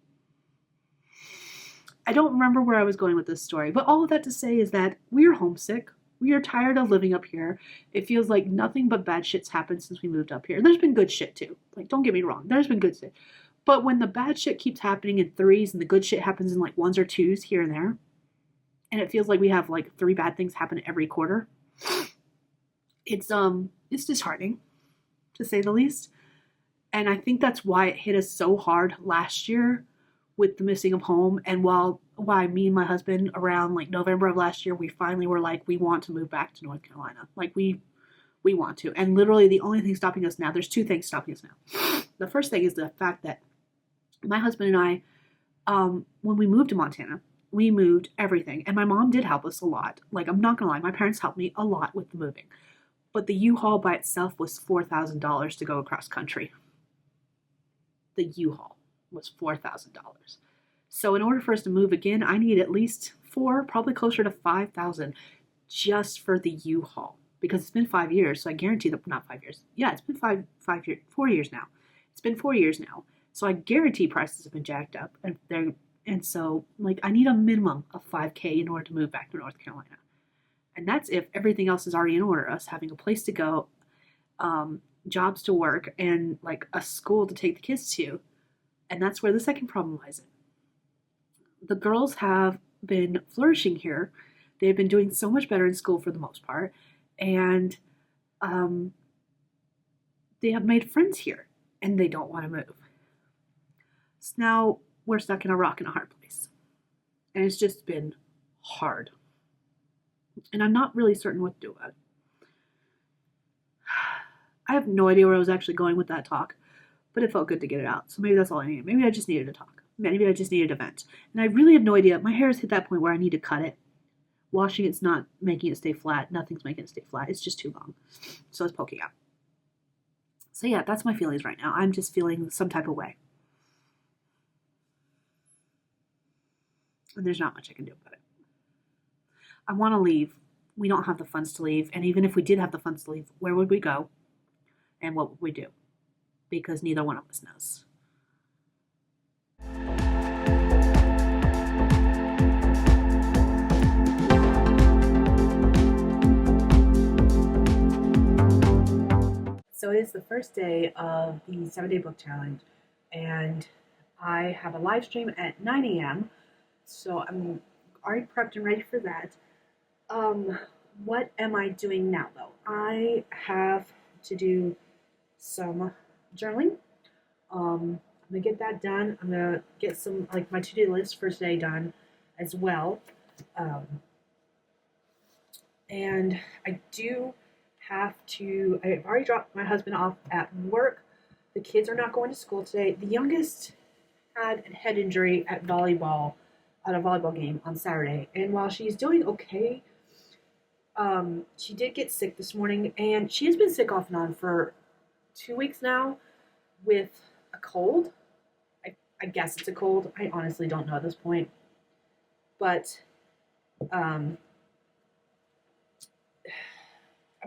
I don't remember where I was going with this story, but all of that to say is that we're homesick. We are tired of living up here. It feels like nothing but bad shit's happened since we moved up here. And there's been good shit too. Like, don't get me wrong. There's been good shit. But when the bad shit keeps happening in 3s and the good shit happens in like 1s or 2s here and there, and it feels like we have like 3 bad things happen every quarter, it's disheartening, to say the least. And I think that's why it hit us so hard last year with the missing of home. And why me and my husband around like November of last year, we finally were like, we want to move back to North Carolina. Like we want to. And literally the only thing stopping us now, there's 2 things stopping us now. The first thing is the fact that my husband and I, when we moved to Montana, we moved everything. And my mom did help us a lot. Like, I'm not going to lie, my parents helped me a lot with the moving. But the U-Haul by itself was $4,000 to go across country. The U-Haul was $4,000. So in order for us to move again, I need at least 4, probably closer to 5,000 just for the U-Haul. Because it's been 5 years, so I guarantee that, not 5 years. Yeah, it's been 4 years now. It's been 4 years now. So I guarantee prices have been jacked up. And so, like, I need a minimum of $5,000 in order to move back to North Carolina. And that's if everything else is already in order. Us having a place to go, jobs to work, and, like, a school to take the kids to. And that's where the second problem lies in. The girls have been flourishing here. They've been doing so much better in school for the most part. And they have made friends here. And they don't want to move. So now we're stuck in a rock and a hard place. And it's just been hard. And I'm not really certain what to do about it. I have no idea where I was actually going with that talk, but it felt good to get it out. So maybe that's all I needed. Maybe I just needed to talk. Maybe I just needed to vent. And I really have no idea. My hair has hit that point where I need to cut it. Washing it's not making it stay flat. Nothing's making it stay flat. It's just too long. So it's poking out. So yeah, that's my feelings right now. I'm just feeling some type of way. And there's not much I can do about it. I want to leave. We don't have the funds to leave. And even if we did have the funds to leave, where would we go? And what would we do? Because neither one of us knows. So it is the first day of the 7-day book challenge. And I have a live stream at 9 a.m. So I'm already prepped and ready for that. What am I doing now, though? I have to do some journaling. I'm gonna get that done. I'm gonna get some, like, my to-do list for today done as well. And I do have to, I've already dropped my husband off at work. The kids are not going to school today. The youngest had a head injury at volleyball, at a volleyball game on Saturday. And while she's doing okay, she did get sick this morning, and she has been sick off and on for 2 weeks now with a cold. I guess it's a cold. I honestly don't know at this point. But I'm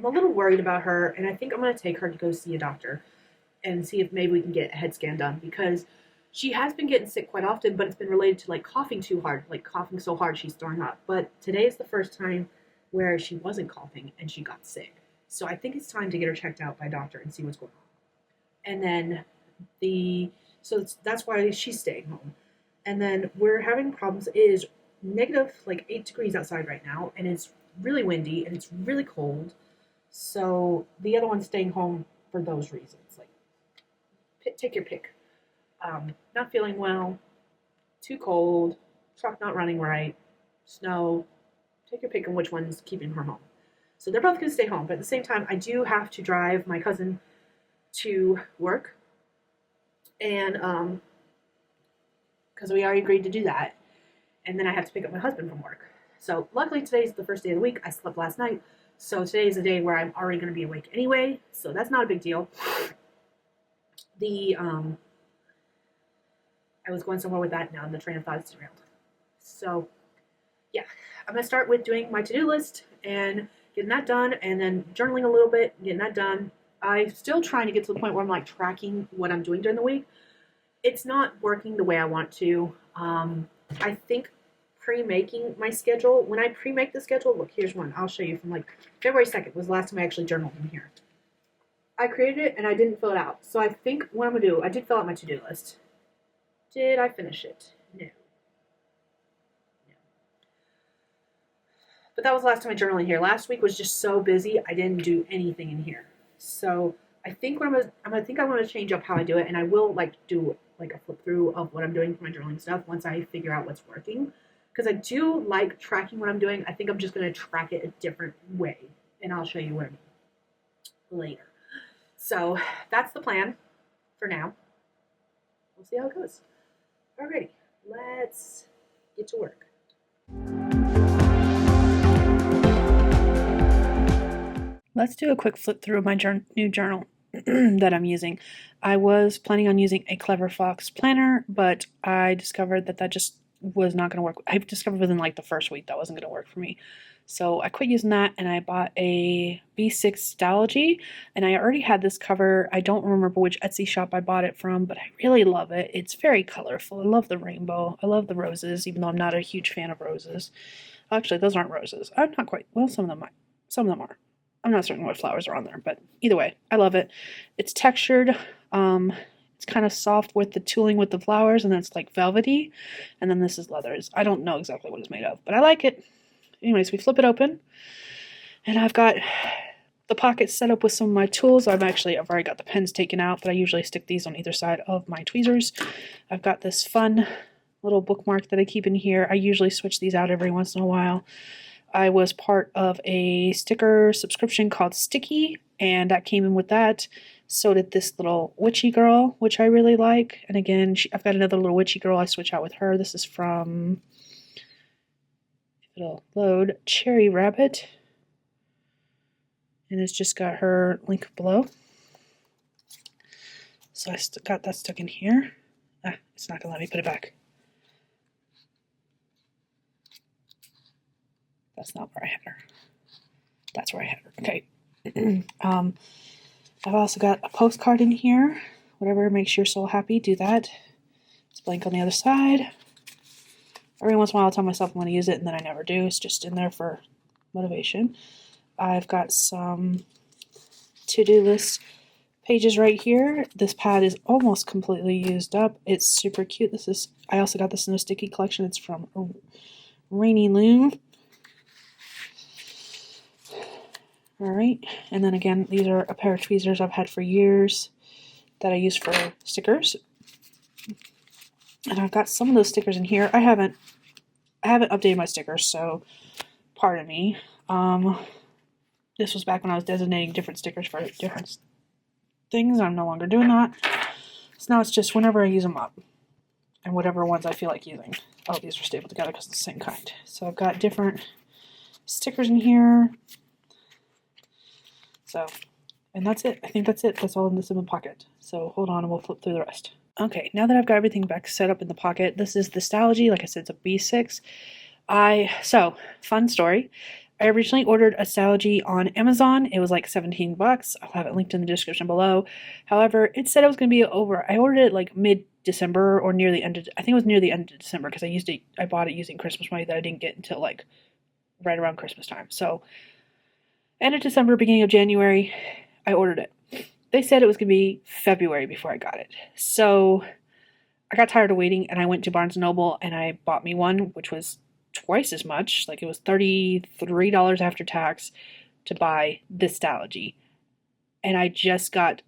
a little worried about her, and I think I'm going to take her to go see a doctor and see if maybe we can get a head scan done, because she has been getting sick quite often, but it's been related to, like, coughing too hard, like coughing so hard she's throwing up. But today is the first time where she wasn't coughing and she got sick. So I think it's time to get her checked out by a doctor and see what's going on. And then that's why she's staying home. And then we're having problems. It is negative, like, 8 degrees outside right now, and it's really windy and it's really cold. So the other one's staying home for those reasons. Like, take your pick. Not feeling well, too cold, truck not running right, snow. Take your pick on which one's keeping her home. So they're both going to stay home. But at the same time, I do have to drive my cousin to work. And because we already agreed to do that. And then I have to pick up my husband from work. So luckily today's the first day of the week. I slept last night. So today is a day where I'm already going to be awake anyway. So that's not a big deal. I was going somewhere with that now, and the train of thought is derailed. So yeah, I'm going to start with doing my to-do list and getting that done, and then journaling a little bit, getting that done. I'm still trying to get to the point where I'm like tracking what I'm doing during the week. It's not working the way I want to. I think pre-making my schedule, when I pre-make the schedule, look, here's one. I'll show you from like February 2nd was the last time I actually journaled in here. I created it and I didn't fill it out. So I think what I'm going to do, I did fill out my to-do list. Did I finish it? No. But that was the last time I journaled in here. Last week was just so busy, I didn't do anything in here. So I think what I'm gonna change up how I do it, and I will like do like a flip through of what I'm doing for my journaling stuff once I figure out what's working. Because I do like tracking what I'm doing. I think I'm just gonna track it a different way, and I'll show you what I mean later. So that's the plan for now. We'll see how it goes. Alrighty, let's get to work. Let's do a quick flip through of my new journal that I'm using. I was planning on using a Clever Fox planner, but I discovered that just was not going to work. I discovered within like the first week that wasn't going to work for me. So I quit using that, and I bought a B6 Stalogy, and I already had this cover. I don't remember which Etsy shop I bought it from, but I really love it. It's very colorful. I love the rainbow. I love the roses, even though I'm not a huge fan of roses. Actually, those aren't roses. I'm not quite. Well, some of them might. Some of them are. I'm not certain what flowers are on there, but either way, I love it. It's textured. It's kind of soft with the tooling with the flowers, and then it's like velvety. And then this is leathers. I don't know exactly what it's made of, but I like it. Anyways, we flip it open, and I've got the pockets set up with some of my tools. I've already got the pens taken out, but I usually stick these on either side of my tweezers. I've got this fun little bookmark that I keep in here. I usually switch these out every once in a while. I was part of a sticker subscription called Sticky, and that came in with that. So did this little witchy girl, which I really like. And again, I've got another little witchy girl I switch out with her. This is from, it'll load, Cherry Rabbit. And it's just got her link below. So I got that stuck in here. It's not going to let me put it back. That's not where I had her. That's where I had her. Okay. I've also got a postcard in here. Whatever makes your soul happy, do that. It's blank on the other side. Every once in a while I'll tell myself I'm going to use it, and then I never do. It's just in there for motivation. I've got some to-do list pages right here. This pad is almost completely used up. It's super cute. I also got this in a sticky collection. It's from Rainy Loom. Alright, and then again, these are a pair of tweezers I've had for years that I use for stickers. And I've got some of those stickers in here. I haven't updated my stickers, so pardon me. This was back when I was designating different stickers for different things. I'm no longer doing that. So now it's just whenever I use them up, and whatever ones I feel like using. Oh, these are stapled together because it's the same kind. So I've got different stickers in here. So, and that's it. I think that's it. That's all in this in the pocket. So hold on and we'll flip through the rest. Okay, now that I've got everything back set up in the pocket, this is the Stalogy. Like I said, it's a B6. So, fun story. I originally ordered a Stalogy on Amazon. It was like $17. I'll have it linked in the description below. However, it said it was going to be over. I ordered it like mid-December or near the end of, I think it was near the end of December because I bought it using Christmas money that I didn't get until like right around Christmas time. So, end of December, beginning of January, I ordered it. They said it was going to be February before I got it. So I got tired of waiting, and I went to Barnes & Noble, and I bought me one, which was twice as much. Like, it was $33 after tax to buy this Stalogy. And I just got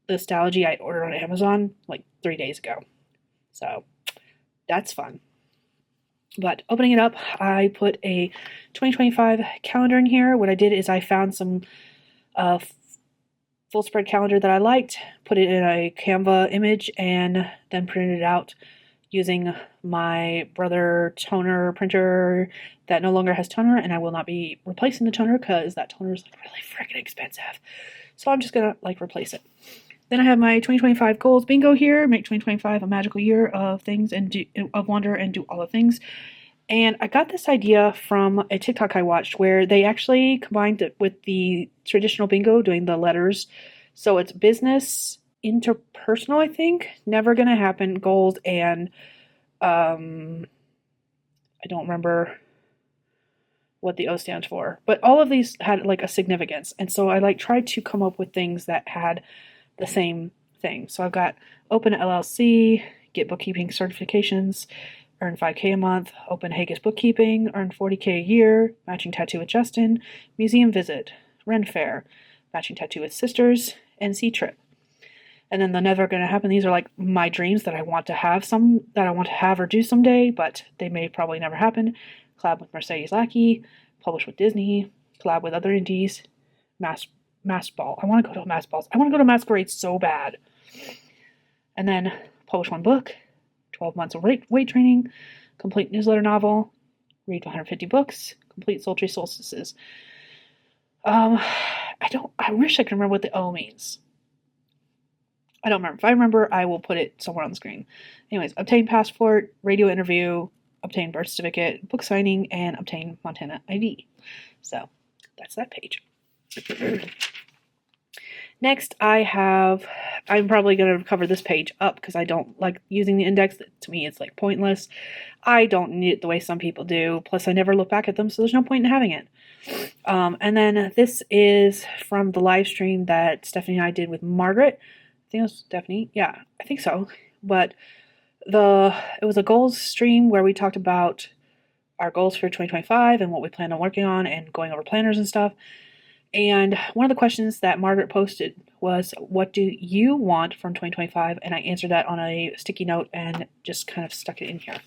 the Stalogy I ordered on Amazon like 3 days ago. So that's fun. But opening it up, I put a 2025 calendar in here. What I did is I found some full spread calendar that I liked, put it in a Canva image, and then printed it out using my Brother toner printer that no longer has toner, and I will not be replacing the toner because that toner is like really freaking expensive. So I'm just gonna like replace it. Then I have my 2025 goals bingo here. Make 2025 a magical year of things and of wonder and do all the things. And I got this idea from a TikTok I watched where they actually combined it with the traditional bingo, doing the letters. So it's business, interpersonal, I think, never gonna happen, goals, and I don't remember what the O stands for. But all of these had like a significance. And so I like tried to come up with things that had the same thing. So I've got open LLC, get bookkeeping certifications, earn 5K a month, open Hegyes bookkeeping, earn 40K a year, matching tattoo with Justin, museum visit, Ren Fair, matching tattoo with sisters, NC trip. And then the never gonna happen, these are like my dreams that I want to have or do someday, but they may probably never happen. Collab with Mercedes Lackey, publish with Disney, collab with other indies, mass ball. I want to go to mass balls. I want to go to masquerades so bad. And then publish one book, 12 months of weight training, complete newsletter novel, read 150 books, complete sultry solstices. I wish I could remember what the O means. I don't remember. If I remember, I will put it somewhere on the screen. Anyways, obtain passport, radio interview, obtain birth certificate, book signing, and obtain Montana ID. So that's that page. Next, I'm probably going to cover this page up because I don't like using the index. To me, it's like pointless. I don't need it the way some people do. Plus, I never look back at them, so there's no point in having it. And then this is from the live stream that Stephanie and I did with Margaret. I think it was Stephanie. Yeah, I think so. But it was a goals stream where we talked about our goals for 2025 and what we plan on working on and going over planners and stuff. And one of the questions that Margaret posted was, what do you want from 2025? And I answered that on a sticky note and just kind of stuck it in here.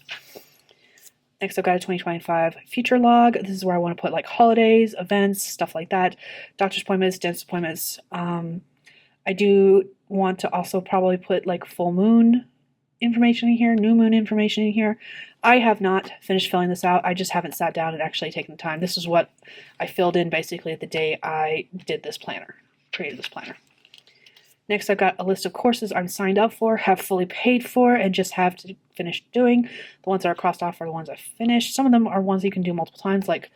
Next, I've got a 2025 future log. This is where I want to put like holidays, events, stuff like that, doctor's appointments, dentist appointments. I do want to also probably put like full moon information in here, new moon information in here. I have not finished filling this out. I just haven't sat down and actually taken the time. This is what I filled in basically the day I did this planner, created this planner. Next, I've got a list of courses I'm signed up for, have fully paid for, and just have to finish doing. The ones that are crossed off are the ones I've finished. Some of them are ones you can do multiple times, like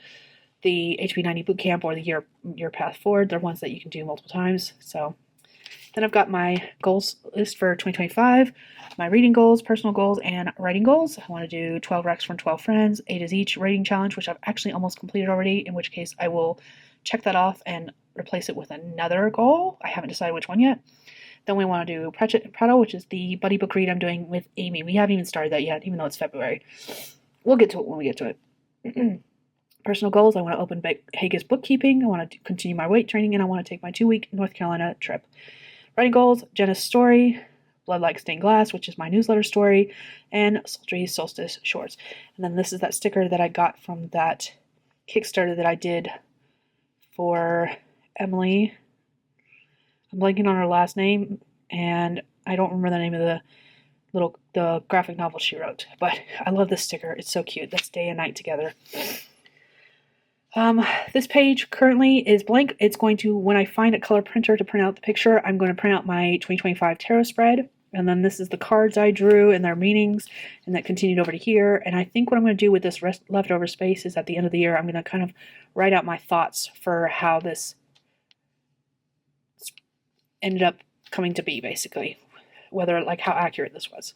the HB90 Bootcamp or the Year Path Forward. They're ones that you can do multiple times. So then I've got my goals list for 2025, my reading goals, personal goals, and writing goals. I want to do 12 recs from 12 friends, 8 is each rating challenge, which I've actually almost completed already, in which case I will check that off and replace it with another goal. I haven't decided which one yet. Then we want to do Prato, which is the buddy book read I'm doing with Amy. We haven't even started that yet, even though it's February. We'll get to it when we get to it. Personal goals, I want to open Hegyes bookkeeping, I want to continue my weight training, and I want to take my 2-week North Carolina trip. Writing goals, Jenna's story, Blood Like Stained Glass, which is my newsletter story, and Sultry Solstice shorts. And then this is that sticker that I got from that Kickstarter that I did for Emily. I'm blanking on her last name, and I don't remember the name of the graphic novel she wrote. But I love this sticker. It's so cute. That's day and night together. This page currently is blank. It's going to, when I find a color printer to print out the picture, I'm going to print out my 2025 tarot spread. And then this is the cards I drew and their meanings, and that continued over to here. And I think what I'm going to do with this leftover space is at the end of the year, I'm going to kind of write out my thoughts for how this ended up coming to be, basically. Whether, like, how accurate this was.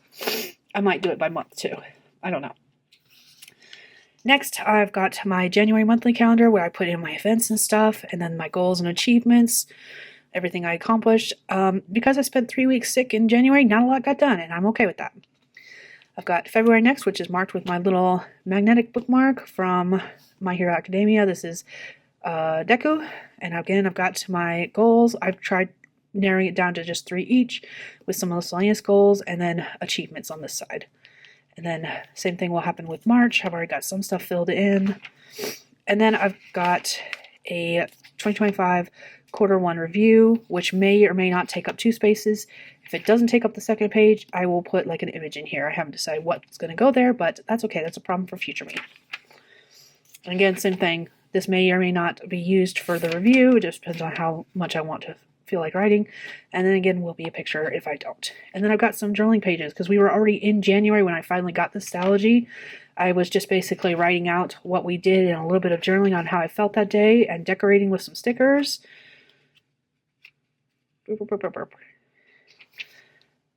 I might do it by month too. I don't know. Next, I've got my January monthly calendar where I put in my events and stuff, and then my goals and achievements, everything I accomplished. Because I spent 3 weeks sick in January, not a lot got done, and I'm okay with that. I've got February next, which is marked with my little magnetic bookmark from My Hero Academia. This is Deku, and again, I've got my goals. I've tried narrowing it down to just 3 each, with some miscellaneous goals, and then achievements on this side. And then same thing will happen with March. I've already got some stuff filled in. And then I've got a 2025 quarter one review, which may or may not take up 2 spaces. If it doesn't take up the second page, I will put like an image in here. I haven't decided what's going to go there, but that's okay. That's a problem for future me. And again, same thing. This may or may not be used for the review. It just depends on how much I want to feel like writing. And then again, will be a picture if I don't. And then I've got some journaling pages because we were already in January when I finally got the stalogy. I was just basically writing out what we did and a little bit of journaling on how I felt that day and decorating with some stickers.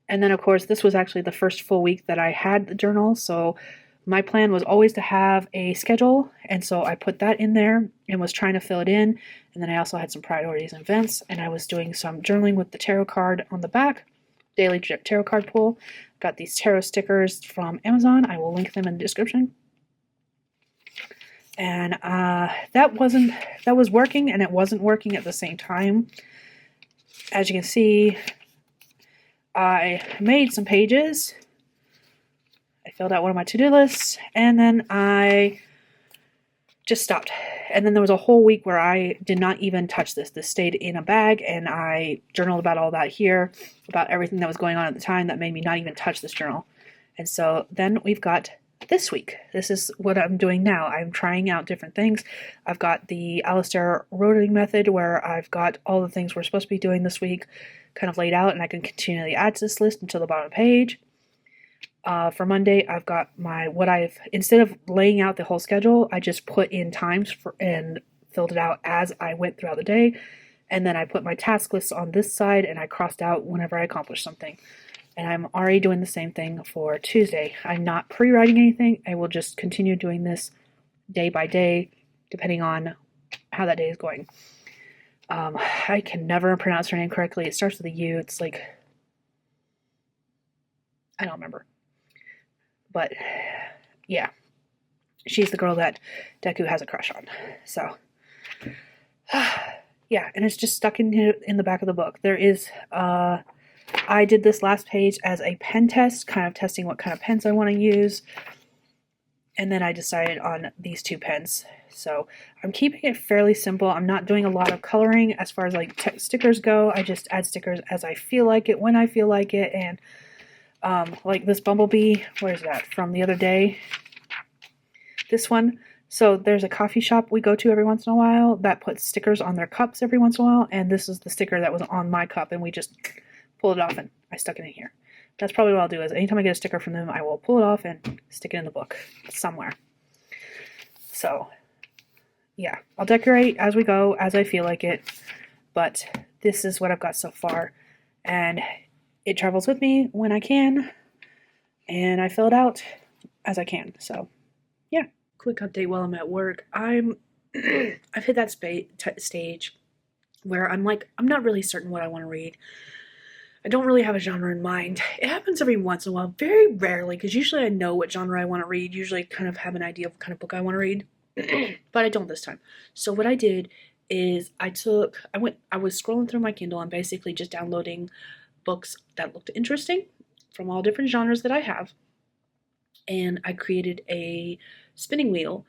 And then, of course, this was actually the first full week that I had the journal. So my plan was always to have a schedule. And so I put that in there and was trying to fill it in. And then I also had some priorities and events. And I was doing some journaling with the tarot card on the back. Daily tarot card pull. Got these tarot stickers from Amazon. I will link them in the description. And that was working and it wasn't working at the same time. As you can see, I made some pages. I filled out one of my to-do lists and then I just stopped. And then there was a whole week where I did not even touch this. This stayed in a bag and I journaled about all that here, about everything that was going on at the time that made me not even touch this journal. And so then we've got this week. This is what I'm doing now. I'm trying out different things. I've got the Alistair Roding method where I've got all the things we're supposed to be doing this week kind of laid out and I can continually add to this list until the bottom page. For Monday, I've got instead of laying out the whole schedule, I just put in times and filled it out as I went throughout the day. And then I put my task lists on this side and I crossed out whenever I accomplished something. And I'm already doing the same thing for Tuesday. I'm not pre-writing anything. I will just continue doing this day by day, depending on how that day is going. I can never pronounce her name correctly. It starts with a U. It's like, I don't remember. But yeah, she's the girl that Deku has a crush on. So yeah, and it's just stuck in the back of the book. There is, I did this last page as a pen test, kind of testing what kind of pens I want to use. And then I decided on these 2 pens. So I'm keeping it fairly simple. I'm not doing a lot of coloring as far as like stickers go. I just add stickers as I feel like it, when I feel like it. And like this bumblebee, where is that? From the other day. This one. So there's a coffee shop we go to every once in a while that puts stickers on their cups every once in a while. And this is the sticker that was on my cup. And we just pulled it off and I stuck it in here. That's probably what I'll do is anytime I get a sticker from them, I will pull it off and stick it in the book somewhere. So yeah, I'll decorate as we go, as I feel like it. But this is what I've got so far. And it travels with me when I can. And I fill it out as I can. So yeah. Quick update while I'm at work. I've hit that stage where I'm not really certain what I want to read. I don't really have a genre in mind. It happens every once in a while, very rarely, because usually I know what genre I want to read, usually kind of have an idea of what kind of book I want to read, but I don't this time. So what I did is I was scrolling through my Kindle and basically just downloading books that looked interesting from all different genres that I have, and I created a spinning wheel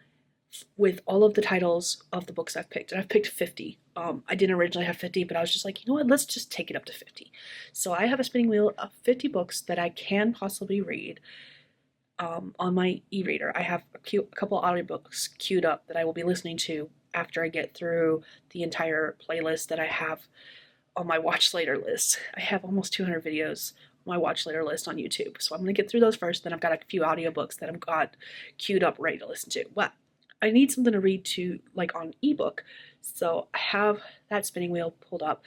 with all of the titles of the books I've picked. And I've picked 50. I didn't originally have 50, but I was just like, you know what, let's just take it up to 50. So I have a spinning wheel of 50 books that I can possibly read on my e-reader. I have a couple audiobooks queued up that I will be listening to after I get through the entire playlist that I have on my watch later list. I have almost 200 videos on my watch later list on YouTube. So I'm going to get through those first, then I've got a few audiobooks that I've got queued up ready to listen to. But I need something to read to, like, on ebook. So I have that spinning wheel pulled up,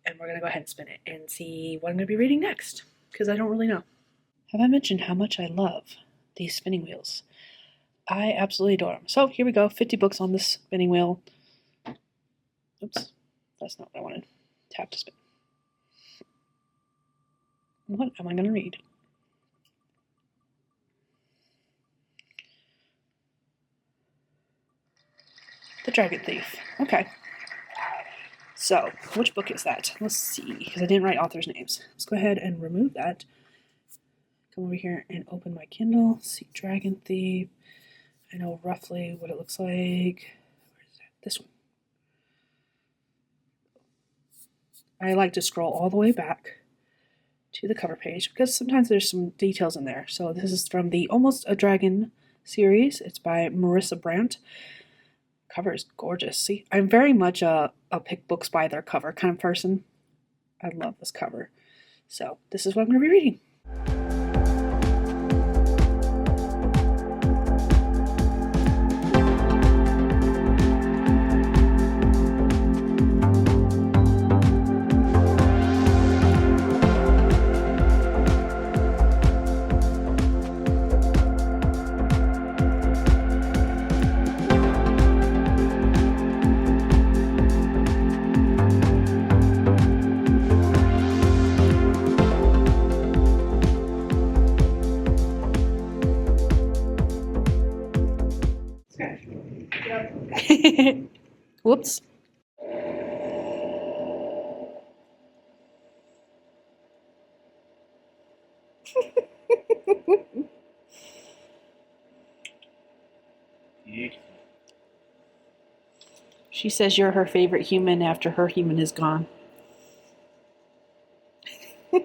and we're going to go ahead and spin it and see what I'm going to be reading next, because I don't really know. Have I mentioned how much I love these spinning wheels? I absolutely adore them. So here we go, 50 books on this spinning wheel. Oops, that's not what I wanted. Tap to spin. What am I going to read? The Dragon Thief. Okay. So, which book is that? Let's see, because I didn't write authors' names. Let's go ahead and remove that, come over here and open my Kindle. See Dragon Thief. I know roughly what it looks like. Where is that? This one. I like to scroll all the way back to the cover page because sometimes there's some details in there. So this is from the Almost a Dragon series. It's by Marissa Brandt. Cover is gorgeous. See, I'm very much a pick books by their cover kind of person. I love this cover. So this is what I'm going to be reading. Whoops. Yeah. She says you're her favorite human after her human is gone. Oh,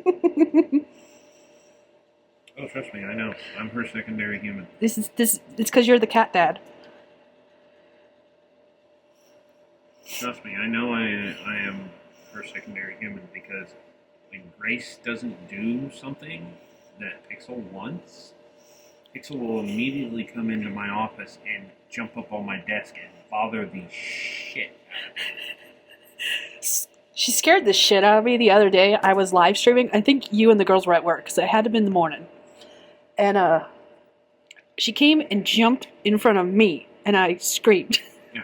trust me, I know. I'm her secondary human. It's because you're the cat dad. Trust me, I know I am her secondary human because when Grace doesn't do something that Pixel wants, Pixel will immediately come into my office and jump up on my desk and bother the shit. She scared the shit out of me the other day. I was live streaming. I think you and the girls were at work because it had to be in the morning. And she came and jumped in front of me, and I screamed. Yeah.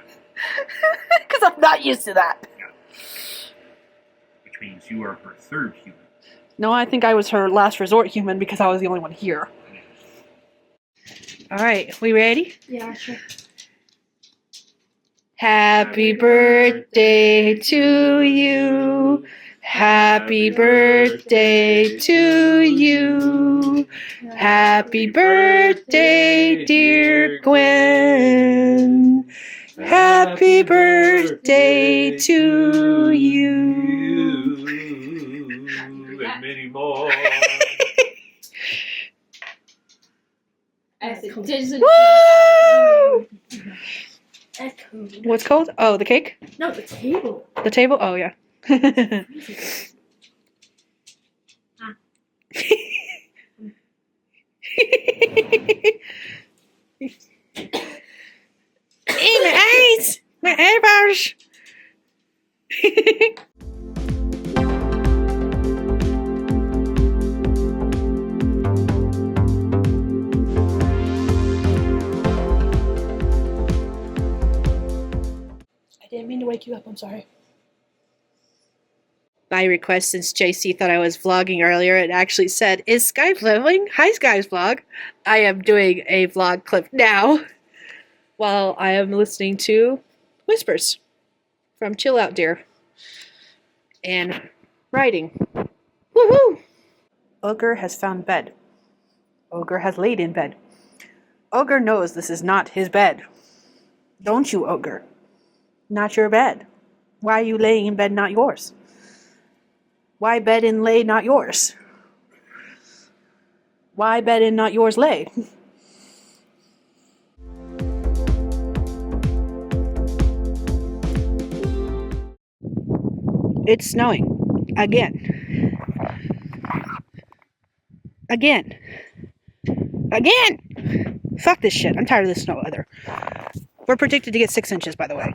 Because I'm not used to that. Yeah. Which means you are her third human. No, I think I was her last resort human because I was the only one here. All right, we ready? Yeah, sure. Happy birthday to you. Happy birthday to you. Happy birthday, dear Gwen. Happy birthday to you. And many more. Woo! Echo. What's called? Oh, the cake? No, the table. The table? Oh, yeah. My eyes! My eyebrows! I didn't mean to wake you up, I'm sorry. By request, since JC thought I was vlogging earlier, it actually said, "Is Skye vlogging? Hi, Skye's vlog." I am doing a vlog clip now while I am listening to whispers from Chill Out Dear and writing. Woohoo! Ogre has found bed. Ogre has laid in bed. Ogre knows this is not his bed. Don't you, Ogre? Not your bed. Why are you laying in bed not yours? Why bed and lay not yours? Why bed and not yours lay? It's snowing. Again. Again. Again! Fuck this shit. I'm tired of this snow weather. We're predicted to get 6 inches, by the way.